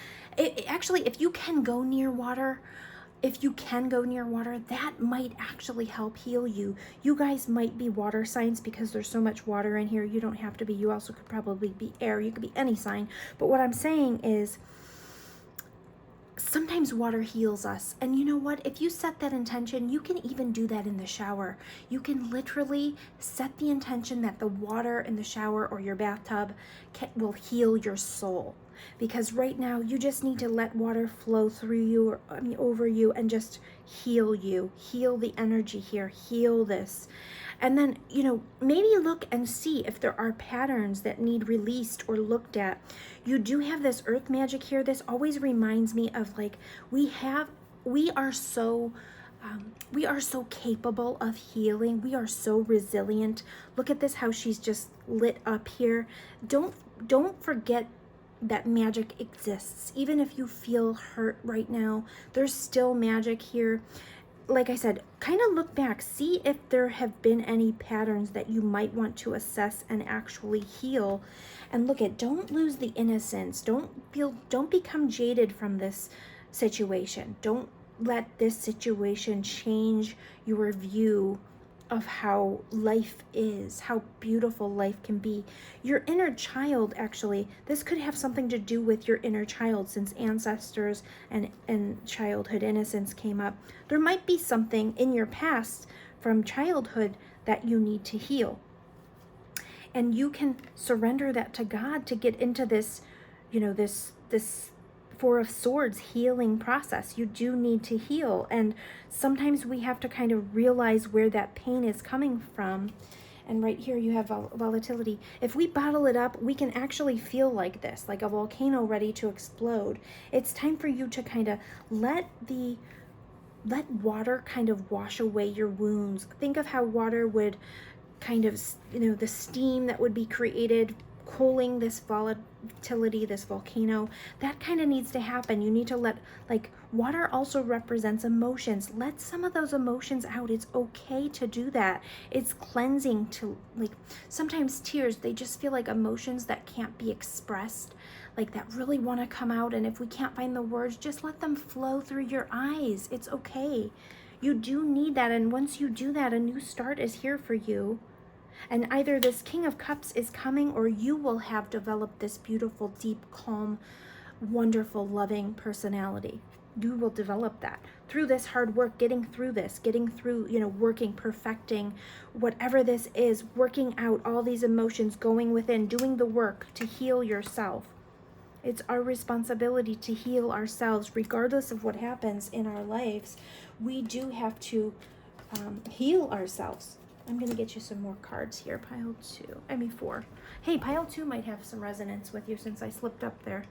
actually, if you can go near water, that might actually help heal you. You guys might be water signs because there's so much water in here. You don't have to be. You also could probably be air. You could be any sign. But what I'm saying is, sometimes water heals us. And you know what? If you set that intention, you can even do that in the shower. You can literally set the intention that the water in the shower or your bathtub will heal your soul. Because right now, you just need to let water flow through you, or over you, and just heal you. Heal the energy here. Heal this. And then, maybe look and see if there are patterns that need released or looked at. You do have this earth magic here. This always reminds me of, like, we are so capable of healing. We are so resilient. Look at this, how she's just lit up here. Don't forget that magic exists. Even if you feel hurt right now, there's still magic here. like I said, kind of look back, see if there have been any patterns that you might want to assess and actually heal. And look at, don't lose the innocence. Don't become jaded from this situation. Don't let this situation change your view of how life is, how beautiful life can be. Your inner child, actually, this could have something to do with your inner child, since ancestors and childhood innocence came up. There might be something in your past from childhood that you need to heal. And you can surrender that to God to get into this, this Four of Swords healing process. You do need to heal. And sometimes we have to kind of realize where that pain is coming from. And right here you have volatility. If we bottle it up, we can actually feel like this, like a volcano ready to explode. It's time for you to kind of let water kind of wash away your wounds. Think of how water would kind of, the steam that would be created cooling this volatility, this volcano. That kind of needs to happen. You need to let, like, water also represents emotions. Let some of those emotions out. It's okay to do that. It's cleansing to, like, sometimes tears, they just feel like emotions that can't be expressed, like that really want to come out. And if we can't find the words, just let them flow through your eyes. It's okay. You do need that. And once you do that, a new start is here for you. And either this King of Cups is coming, or you will have developed this beautiful, deep, calm, wonderful, loving personality. You will develop that through this hard work, getting through, working, perfecting, whatever this is, working out all these emotions, going within, doing the work to heal yourself. It's our responsibility to heal ourselves, regardless of what happens in our lives. We do have to heal ourselves. I'm going to get you some more cards here. Pile 4. Hey, pile 2 might have some resonance with you since I slipped up there.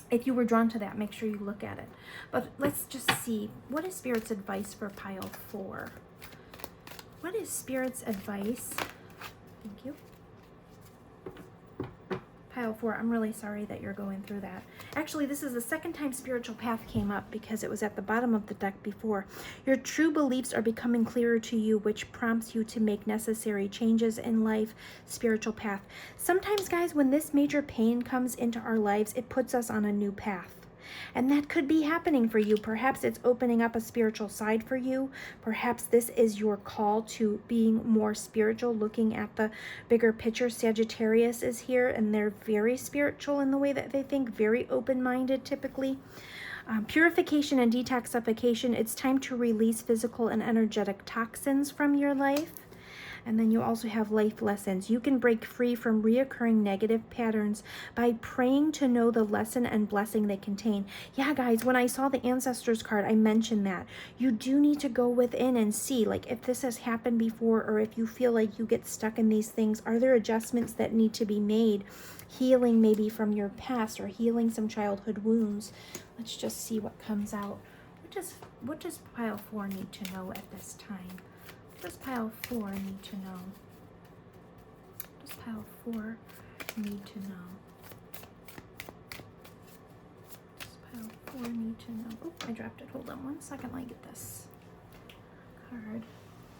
If you were drawn to that, make sure you look at it. But let's just see. What is Spirit's advice for pile 4? What is Spirit's advice? Thank you. Pile 4, I'm really sorry that you're going through that. Actually, this is the second time spiritual path came up because it was at the bottom of the deck before. Your true beliefs are becoming clearer to you, which prompts you to make necessary changes in life. Spiritual path. Sometimes, guys, when this major pain comes into our lives, it puts us on a new path. And that could be happening for you. Perhaps it's opening up a spiritual side for you. Perhaps this is your call to being more spiritual, looking at the bigger picture. Sagittarius is here, and they're very spiritual in the way that they think, very open-minded typically. Purification and detoxification. It's time to release physical and energetic toxins from your life. And then you also have life lessons. You can break free from reoccurring negative patterns by praying to know the lesson and blessing they contain. Yeah, guys, when I saw the Ancestors card, I mentioned that. You do need to go within and see, like, if this has happened before, or if you feel like you get stuck in these things, are there adjustments that need to be made? Healing maybe from your past, or healing some childhood wounds. Let's just see what comes out. What does pile 4 need to know at this time? What does pile 4 need to know? What does pile 4 need to know? What does pile 4 need to know? Oh, I dropped it. Hold on one second. Let me get this card.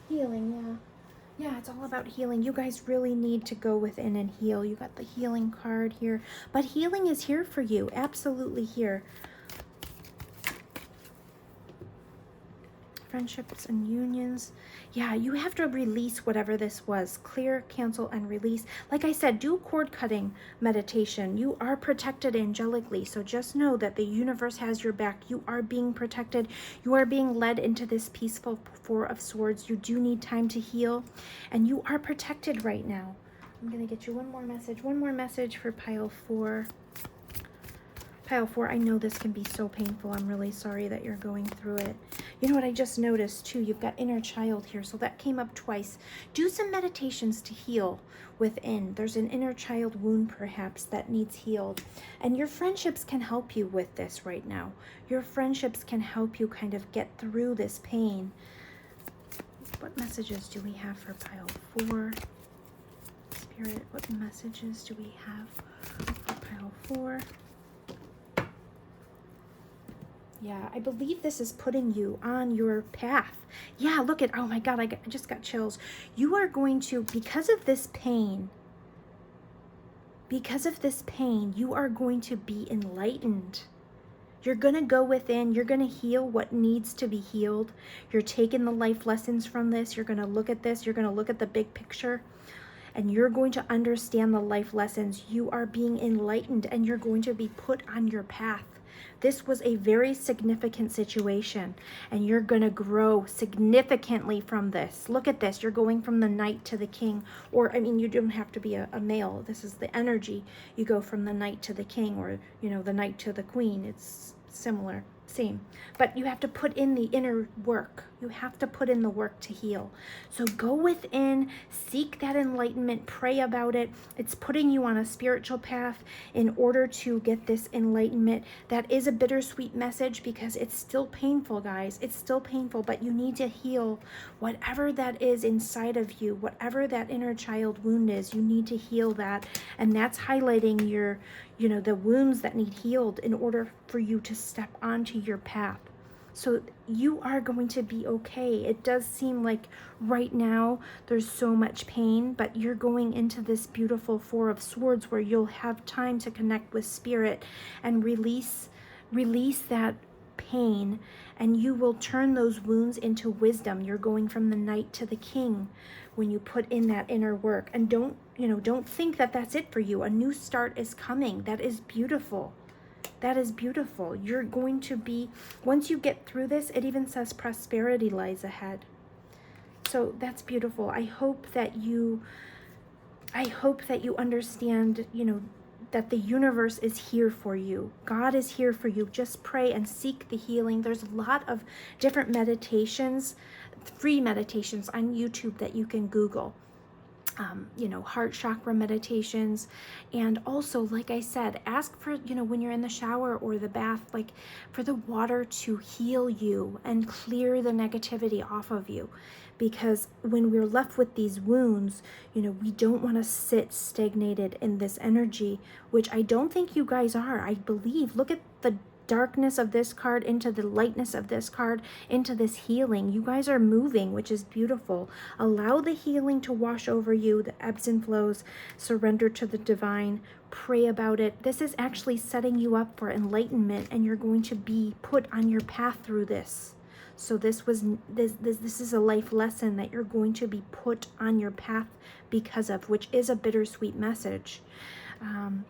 Healing, yeah. Yeah, it's all about healing. You guys really need to go within and heal. You got the healing card here. But healing is here for you. Absolutely here. Friendships and unions. Yeah, you have to release whatever this was. Clear, cancel, and release. Like I said, do cord cutting meditation. You are protected angelically. So just know that the universe has your back. You are being protected. You are being led into this peaceful Four of Swords. You do need time to heal. And you are protected right now. I'm going to get you one more message. One more message for pile 4. Pile 4, I know this can be so painful. I'm really sorry that you're going through it. You know what I just noticed too? You've got inner child here, so that came up twice. Do some meditations to heal within. There's an inner child wound perhaps that needs healed. And your friendships can help you with this right now. Your friendships can help you kind of get through this pain. What messages do we have for pile 4? Spirit, what messages do we have for pile 4? Yeah, I believe this is putting you on your path. Yeah, look at, oh my God, I just got chills. You are going to, because of this pain, you are going to be enlightened. You're going to go within, you're going to heal what needs to be healed. You're taking the life lessons from this. You're going to look at this. You're going to look at the big picture, and you're going to understand the life lessons. You are being enlightened, and you're going to be put on your path. This was a very significant situation, and you're going to grow significantly from this. Look at this. You're going from the knight to the king, or, I mean, you don't have to be a male. This is the energy. You go from the knight to the king, or, you know, the knight to the queen. It's similar, same. But you have to put in the inner work. You have to put in the work to heal. So go within, seek that enlightenment, pray about it. It's putting you on a spiritual path in order to get this enlightenment. That is a bittersweet message because it's still painful, guys. It's still painful, but you need to heal whatever that is inside of you, whatever that inner child wound is. You need to heal that. And that's highlighting your, you know, the wounds that need healed in order for you to step onto your path. So you are going to be okay. It does seem like right now there's so much pain, but you're going into this beautiful Four of Swords where you'll have time to connect with spirit and release that pain, and you will turn those wounds into wisdom. You're going from the knight to the king when you put in that inner work. And don't think that that's it for you. A new start is coming. That is beautiful. That is beautiful. You're going to be, once you get through this, it even says prosperity lies ahead. So that's beautiful. I hope that you understand, you know, that the universe is here for you. God is here for you. Just pray and seek the healing. There's a lot of different meditations, free meditations on YouTube that you can Google. You know, heart chakra meditations. And also, like I said, ask for, you know, when you're in the shower or the bath, like for the water to heal you and clear the negativity off of you. Because when we're left with these wounds, you know, we don't want to sit stagnated in this energy, which I don't think you guys are. I believe, look at the darkness of this card into the lightness of this card into this healing. You guys are moving, which is beautiful. Allow the healing to wash over you, the ebbs and flows. Surrender to the divine. Pray about it. This is actually setting you up for enlightenment, and you're going to be put on your path through this. So this is a life lesson that you're going to be put on your path because of, which is a bittersweet message.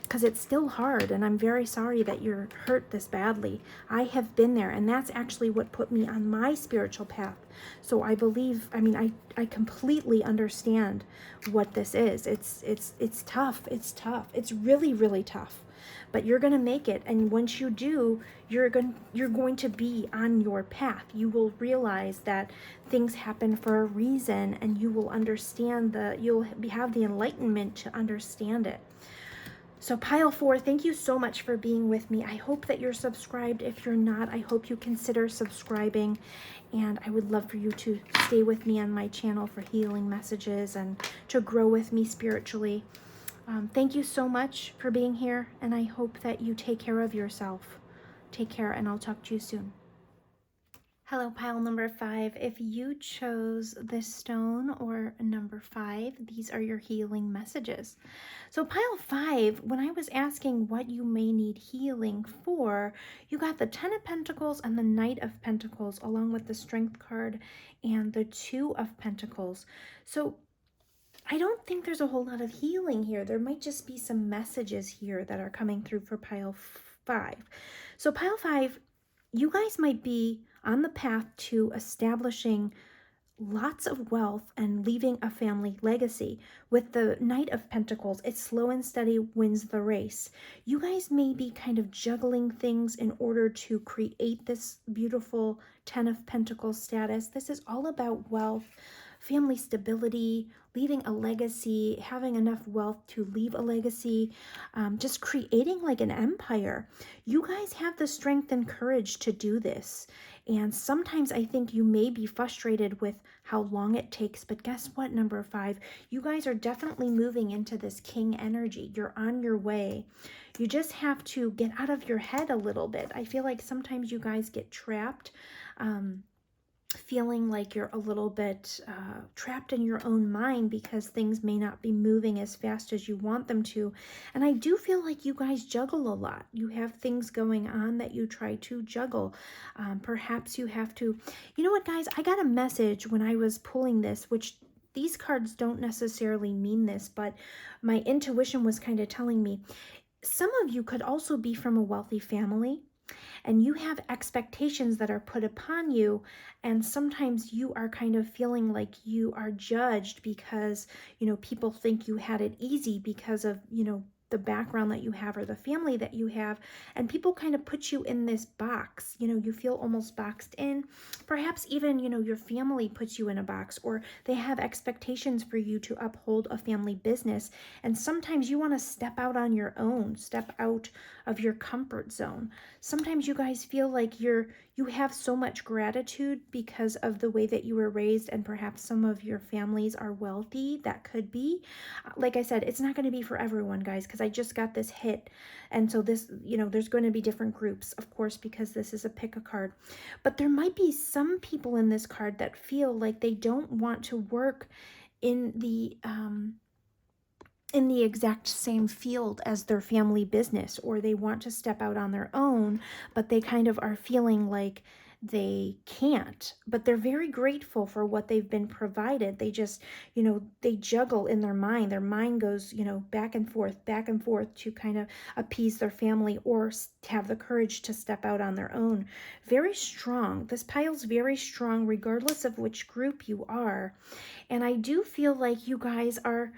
Because it's still hard, and I'm very sorry that you're hurt this badly. I have been there, and that's actually what put me on my spiritual path. So I believe, I mean, I completely understand what this is. It's tough. It's tough. It's really, really tough. But you're going to make it, and once you do, you're going to be on your path. You will realize that things happen for a reason, and you will understand you'll have the enlightenment to understand it. So pile 4, thank you so much for being with me. I hope that you're subscribed. If you're not, I hope you consider subscribing. And I would love for you to stay with me on my channel for healing messages and to grow with me spiritually. Thank you so much for being here, and I hope that you take care of yourself. Take care, and I'll talk to you soon. Hello, pile number 5. If you chose this stone or number 5, these are your healing messages. So pile 5, when I was asking what you may need healing for, you got the 10 of Pentacles and the Knight of Pentacles, along with the Strength card and the 2 of Pentacles. So I don't think there's a whole lot of healing here. There might just be some messages here that are coming through for pile 5. So pile 5, you guys might be on the path to establishing lots of wealth and leaving a family legacy. With the Knight of Pentacles, it's slow and steady wins the race. You guys may be kind of juggling things in order to create this beautiful 10 of Pentacles status. This is all about wealth, family stability, leaving a legacy, having enough wealth to leave a legacy, just creating like an empire. You guys have the strength and courage to do this. And sometimes I think you may be frustrated with how long it takes, but guess what, number 5? You guys are definitely moving into this king energy. You're on your way. You just have to get out of your head a little bit. I feel like sometimes you guys get trapped, feeling like you're a little bit trapped in your own mind because things may not be moving as fast as you want them to. And I do feel like you guys juggle a lot. You have things going on that you try to juggle. Perhaps you have to, you know what, guys, I got a message when I was pulling this, which these cards don't necessarily mean this, but my intuition was kind of telling me some of you could also be from a wealthy family, and you have expectations that are put upon you, and sometimes you are kind of feeling like you are judged because, you know, people think you had it easy because of, you know, the background that you have or the family that you have, and people kind of put you in this box. You know, you feel almost boxed in. Perhaps even, you know, your family puts you in a box, or they have expectations for you to uphold a family business, and sometimes you want to step out on your own, step out of your comfort zone. Sometimes you guys feel like you have so much gratitude because of the way that you were raised, and perhaps some of your families are wealthy. That could be. Like I said, it's not going to be for everyone, guys, because I just got this hit. And so this, you know, there's going to be different groups, of course, because this is a pick a card. But there might be some people in this card that feel like they don't want to work in the exact same field as their family business, or they want to step out on their own, but they kind of are feeling like they can't, but they're very grateful for what they've been provided. They just, you know, they juggle in their mind. Their mind goes, you know, back and forth to kind of appease their family or have the courage to step out on their own. Very strong. This pile's very strong, regardless of which group you are. And I do feel like you guys are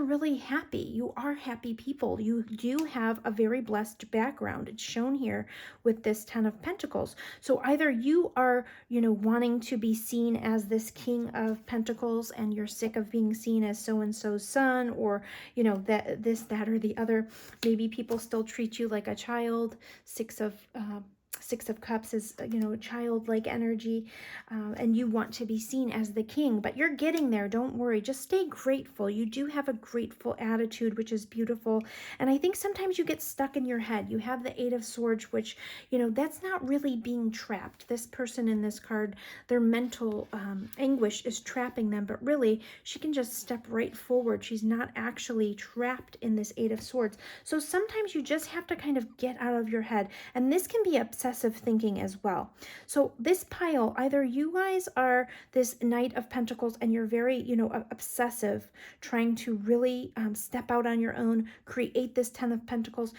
really happy. You are happy people. You do have a very blessed background. It's shown here with this 10 of Pentacles. So either you are, you know, wanting to be seen as this King of Pentacles, and you're sick of being seen as so-and-so's son, or, you know, that this, that, or the other. Maybe people still treat you like a child. Six of Cups is, you know, childlike energy, and you want to be seen as the king, but you're getting there. Don't worry. Just stay grateful. You do have a grateful attitude, which is beautiful. And I think sometimes you get stuck in your head. You have the 8 of Swords, which, you know, that's not really being trapped. This person in this card, their mental anguish is trapping them, but really she can just step right forward. She's not actually trapped in this 8 of Swords. So sometimes you just have to kind of get out of your head, and this can be obsessive thinking as well. So this pile, either you guys are this Knight of Pentacles and you're very, you know, obsessive, trying to really step out on your own, create this 10 of Pentacles.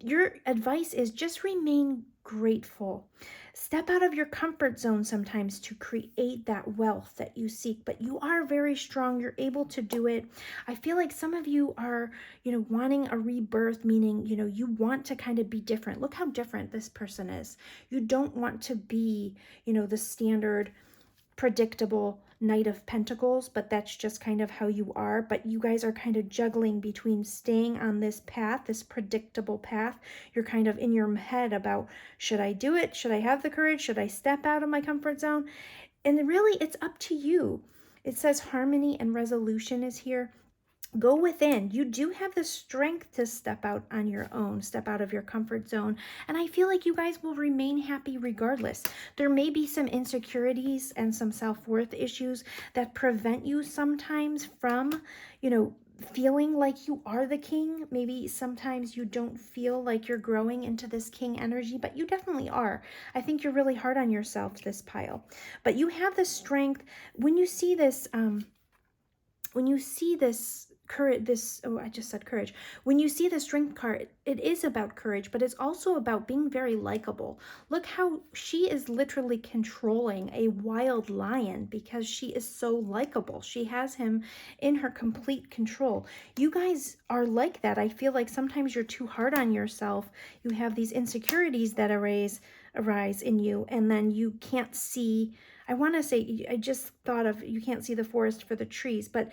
Your advice is just remain grateful. Step out of your comfort zone sometimes to create that wealth that you seek, but you are very strong. You're able to do it. I feel like some of you are, you know, wanting a rebirth, meaning, you know, you want to kind of be different. Look how different this person is. You don't want to be, you know, the standard predictable Knight of Pentacles, but that's just kind of how you are. But you guys are kind of juggling between staying on this path, this predictable path. You're kind of in your head about, should I do it? Should I have the courage? Should I step out of my comfort zone? And really, it's up to you. It says harmony and resolution is here. Go within. You do have the strength to step out on your own, step out of your comfort zone. And I feel like you guys will remain happy regardless. There may be some insecurities and some self-worth issues that prevent you sometimes from, you know, feeling like you are the king. Maybe sometimes you don't feel like you're growing into this king energy, but you definitely are. I think you're really hard on yourself, this pile. But you have the strength. When you see this, courage, oh, I just said courage. When you see the strength card, it is about courage, but it's also about being very likable. Look how she is literally controlling a wild lion because she is so likable. She has him in her complete control. You guys are like that. I feel like sometimes you're too hard on yourself. You have these insecurities that arise in you, and then you can't see, I want to say, I just thought of, you can't see the forest for the trees, but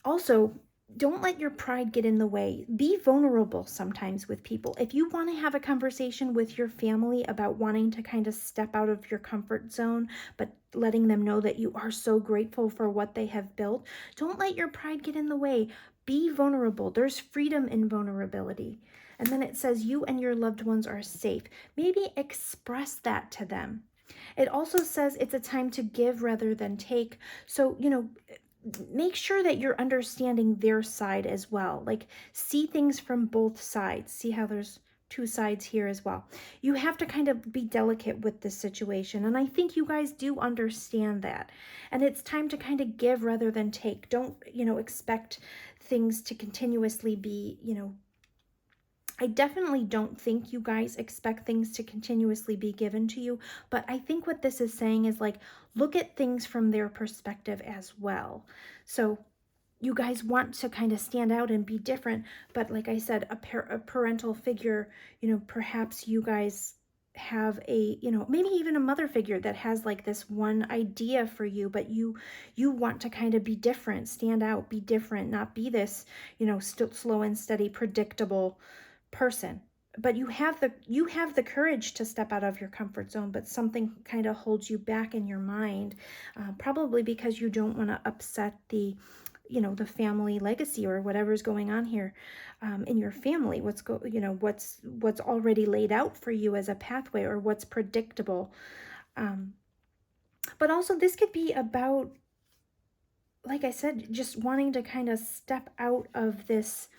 also, don't let your pride get in the way. Be vulnerable sometimes with people. If you want to have a conversation with your family about wanting to kind of step out of your comfort zone, but letting them know that you are so grateful for what they have built, don't let your pride get in the way. Be vulnerable. There's freedom in vulnerability. And then it says you and your loved ones are safe. Maybe express that to them. It also says it's a time to give rather than take. So, make sure that you're understanding their side as well. Like, see things from both sides. See how there's two sides here as well. You have to kind of be delicate with this situation. And I think you guys do understand that. And it's time to kind of give rather than take. Don't, expect things to continuously be, I definitely don't think you guys expect things to continuously be given to you, but I think what this is saying is like, look at things from their perspective as well. So you guys want to kind of stand out and be different, but like I said, a parental figure, perhaps you guys have a, maybe even a mother figure that has like this one idea for you, but you want to kind of be different, stand out, be different, not be this, slow and steady, predictable person. But you have the courage to step out of your comfort zone, but something kind of holds you back in your mind, probably because you don't want to upset the family legacy or whatever's going on here in your family, what's already laid out for you as a pathway, or what's predictable. But also this could be about, like I said, just wanting to kind of step out of this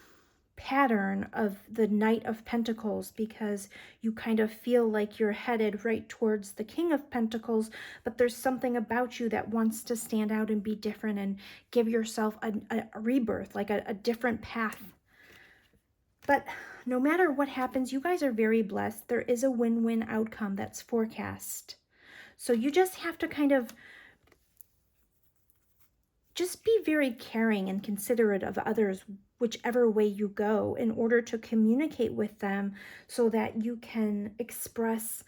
pattern of the Knight of Pentacles, because you kind of feel like you're headed right towards the King of Pentacles, but there's something about you that wants to stand out and be different and give yourself a rebirth, like a different path. But no matter what happens, you guys are very blessed. There is a win-win outcome that's forecast. So you just have to kind of just be very caring and considerate of others, whichever way you go, in order to communicate with them so that you can express,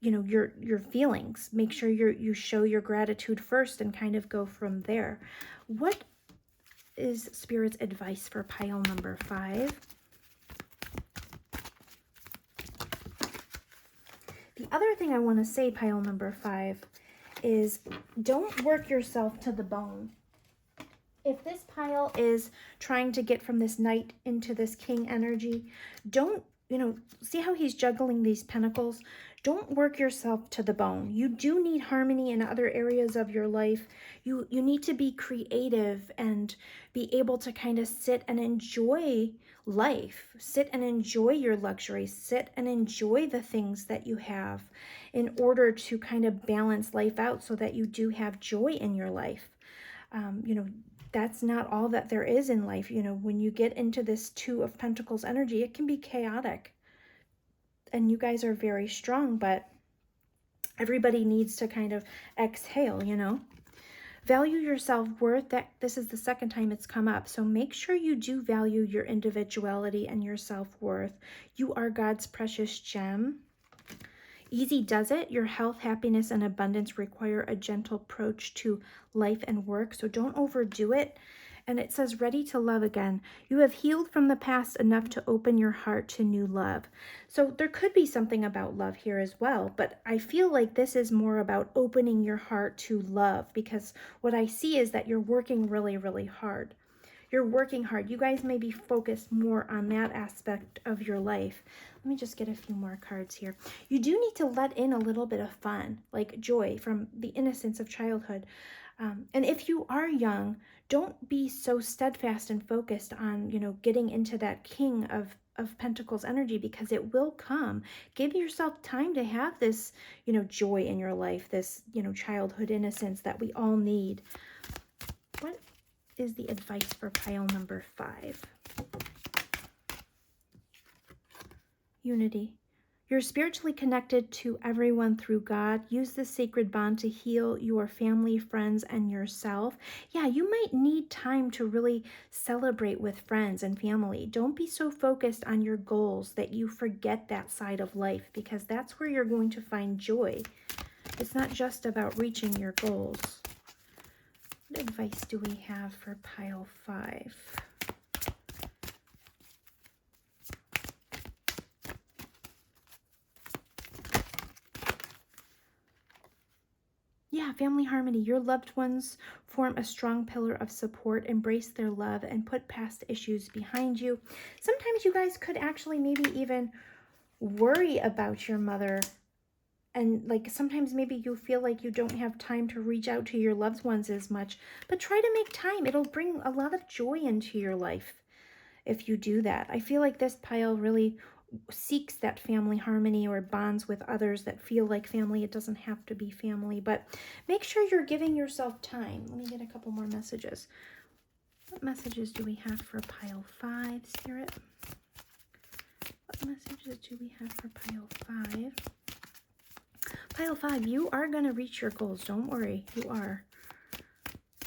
your feelings. Make sure you show your gratitude first and kind of go from there. What is Spirit's advice for pile number 5? The other thing I want to say, pile number 5, is don't work yourself to the bone. If this pile is trying to get from this Knight into this King energy, don't, see how he's juggling these pentacles? Don't work yourself to the bone. You do need harmony in other areas of your life. You need to be creative and be able to kind of sit and enjoy life. Sit and enjoy your luxuries. Sit and enjoy the things that you have in order to kind of balance life out so that you do have joy in your life. That's not all that there is in life. When you get into this Two of Pentacles energy, it can be chaotic. And you guys are very strong, but everybody needs to kind of exhale, Value your self-worth. This is the second time it's come up. So make sure you do value your individuality and your self-worth. You are God's precious gem. Easy does it. Your health, happiness, and abundance require a gentle approach to life and work, so don't overdo it. And it says, ready to love again. You have healed from the past enough to open your heart to new love. So there could be something about love here as well, but I feel like this is more about opening your heart to love, because what I see is that you're working really, really hard. You're working hard. You guys may be focused more on that aspect of your life. Let me just get a few more cards here. You do need to let in a little bit of fun, like joy from the innocence of childhood. And if you are young, don't be so steadfast and focused on, getting into that King of Pentacles energy, because it will come. Give yourself time to have this, joy in your life, this, childhood innocence that we all need. What is the advice for pile number 5? Unity. You're spiritually connected to everyone through God. Use this sacred bond to heal your family, friends, and yourself. Yeah, you might need time to really celebrate with friends and family. Don't be so focused on your goals that you forget that side of life, because that's where you're going to find joy. It's not just about reaching your goals. What advice do we have for pile 5? Yeah, family harmony. Your loved ones form a strong pillar of support, embrace their love, and put past issues behind you. Sometimes you guys could actually maybe even worry about your mother. And like sometimes maybe you feel like you don't have time to reach out to your loved ones as much, but try to make time. It'll bring a lot of joy into your life if you do that. I feel like this pile really seeks that family harmony or bonds with others that feel like family. It doesn't have to be family, but make sure you're giving yourself time. Let me get a couple more messages. What messages do we have for pile 5, Spirit? What messages do we have for pile 5? Pile 5, you are going to reach your goals. Don't worry, you are.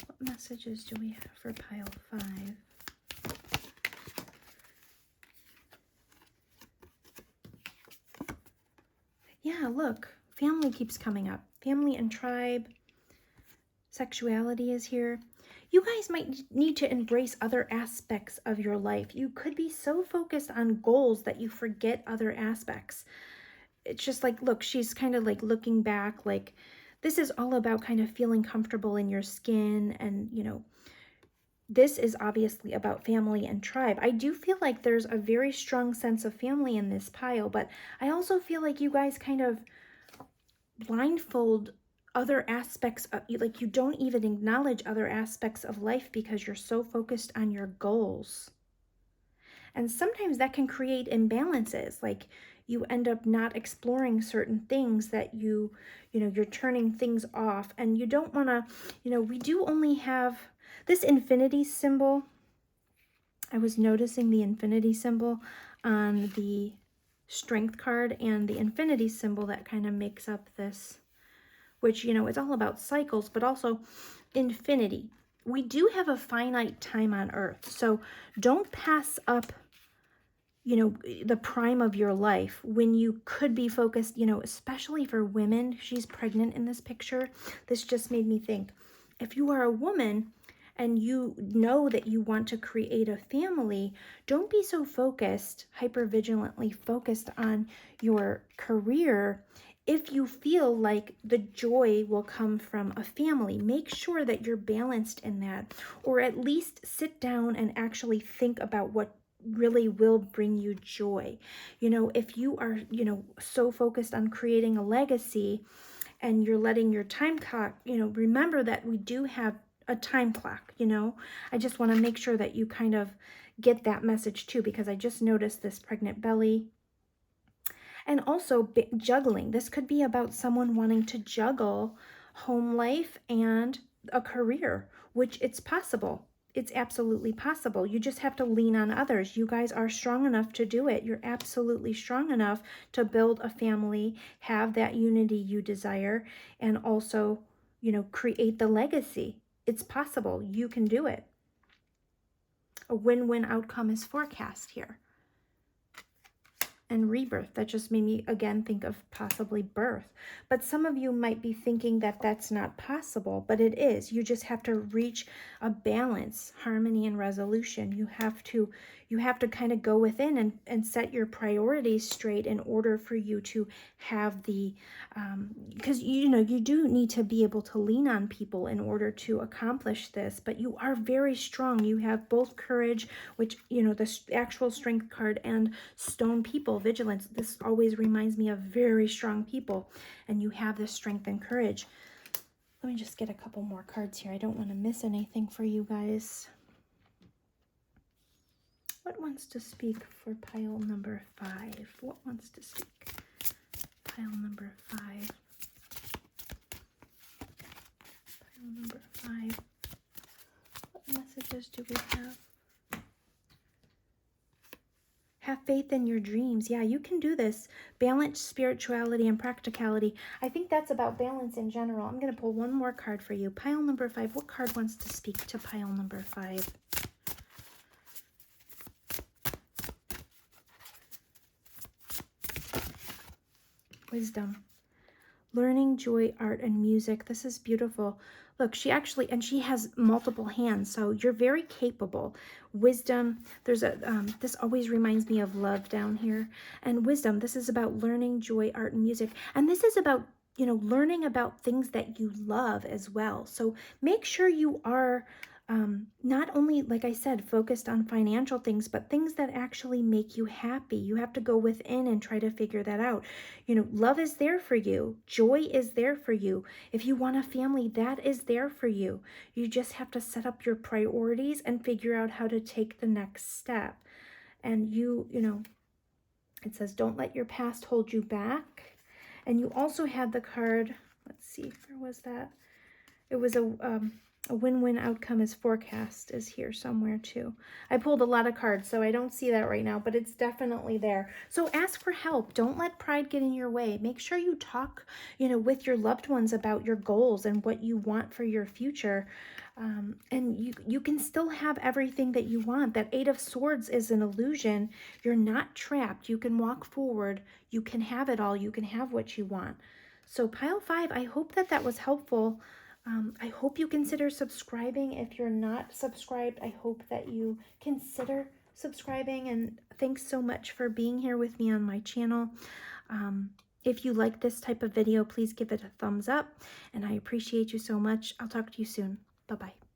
What messages do we have for pile 5? Yeah, look, family keeps coming up. Family and tribe. Sexuality is here. You guys might need to embrace other aspects of your life. You could be so focused on goals that you forget other aspects. It's just like, look, she's kind of like looking back, like this is all about kind of feeling comfortable in your skin. And, you know, this is obviously about family and tribe. I do feel like there's a very strong sense of family in this pile, but I also feel like you guys kind of blindfold other aspects of, like you don't even acknowledge other aspects of life because you're so focused on your goals. And sometimes that can create imbalances, like you end up not exploring certain things that you're turning things off, and you don't want to, we do only have this infinity symbol. I was noticing the infinity symbol on the strength card and the infinity symbol that kind of makes up this, which, it's all about cycles, but also infinity. We do have a finite time on earth, so don't pass up the prime of your life when you could be focused, especially for women. She's pregnant in this picture. This just made me think, if you are a woman and you know that you want to create a family, don't be so focused, hyper-vigilantly focused on your career. If you feel like the joy will come from a family, make sure that you're balanced in that, or at least sit down and actually think about what really will bring you joy. If you are, so focused on creating a legacy and you're letting your time clock, remember that we do have a time clock, I just want to make sure that you kind of get that message too, because I just noticed this pregnant belly. And also juggling. This could be about someone wanting to juggle home life and a career, which it's possible. It's absolutely possible. You just have to lean on others. You guys are strong enough to do it. You're absolutely strong enough to build a family, have that unity you desire, and also, create the legacy. It's possible. You can do it. A win-win outcome is forecast here. And rebirth, that just made me again think of possibly birth. But some of you might be thinking that that's not possible, but it is. You just have to reach a balance, harmony, and resolution. You have to kind of go within and set your priorities straight in order for you to have the, because you do need to be able to lean on people in order to accomplish this, but you are very strong. You have both courage, which, the actual strength card, and stone people, vigilance. This always reminds me of very strong people, and you have this strength and courage. Let me just get a couple more cards here. I don't want to miss anything for you guys. What wants to speak for pile number 5? What wants to speak? Pile number 5. Pile number 5. What messages do we have? Have faith in your dreams. Yeah, you can do this. Balance spirituality and practicality. I think that's about balance in general. I'm going to pull one more card for you. Pile number 5. What card wants to speak to pile number 5? Wisdom. Learning joy, art, and music. This is beautiful. Look, she actually, and she has multiple hands, so you're very capable. Wisdom, there's a, this always reminds me of love down here. And wisdom, this is about learning joy, art, and music. And this is about, you know, learning about things that you love as well. So make sure you are not only, like I said, focused on financial things, but things that actually make you happy. You have to go within and try to figure that out. You know, love is there for you. Joy is there for you. If you want a family, that is there for you. You just have to set up your priorities and figure out how to take the next step. And you know, it says, don't let your past hold you back. And you also had the card, let's see, where was that? It was a win-win outcome is forecast is here somewhere too. I pulled a lot of cards, so I don't see that right now, but it's definitely there. So ask for help. Don't let pride get in your way. Make sure you talk, you know, with your loved ones about your goals and what you want for your future. And you can still have everything that you want. That Eight of Swords is an illusion. You're not trapped. You can walk forward. You can have it all. You can have what you want. So pile 5, I hope that that was helpful. I hope you consider subscribing. If you're not subscribed, I hope that you consider subscribing. And thanks so much for being here with me on my channel. If you like this type of video, please give it a thumbs up. And I appreciate you so much. I'll talk to you soon. Bye-bye.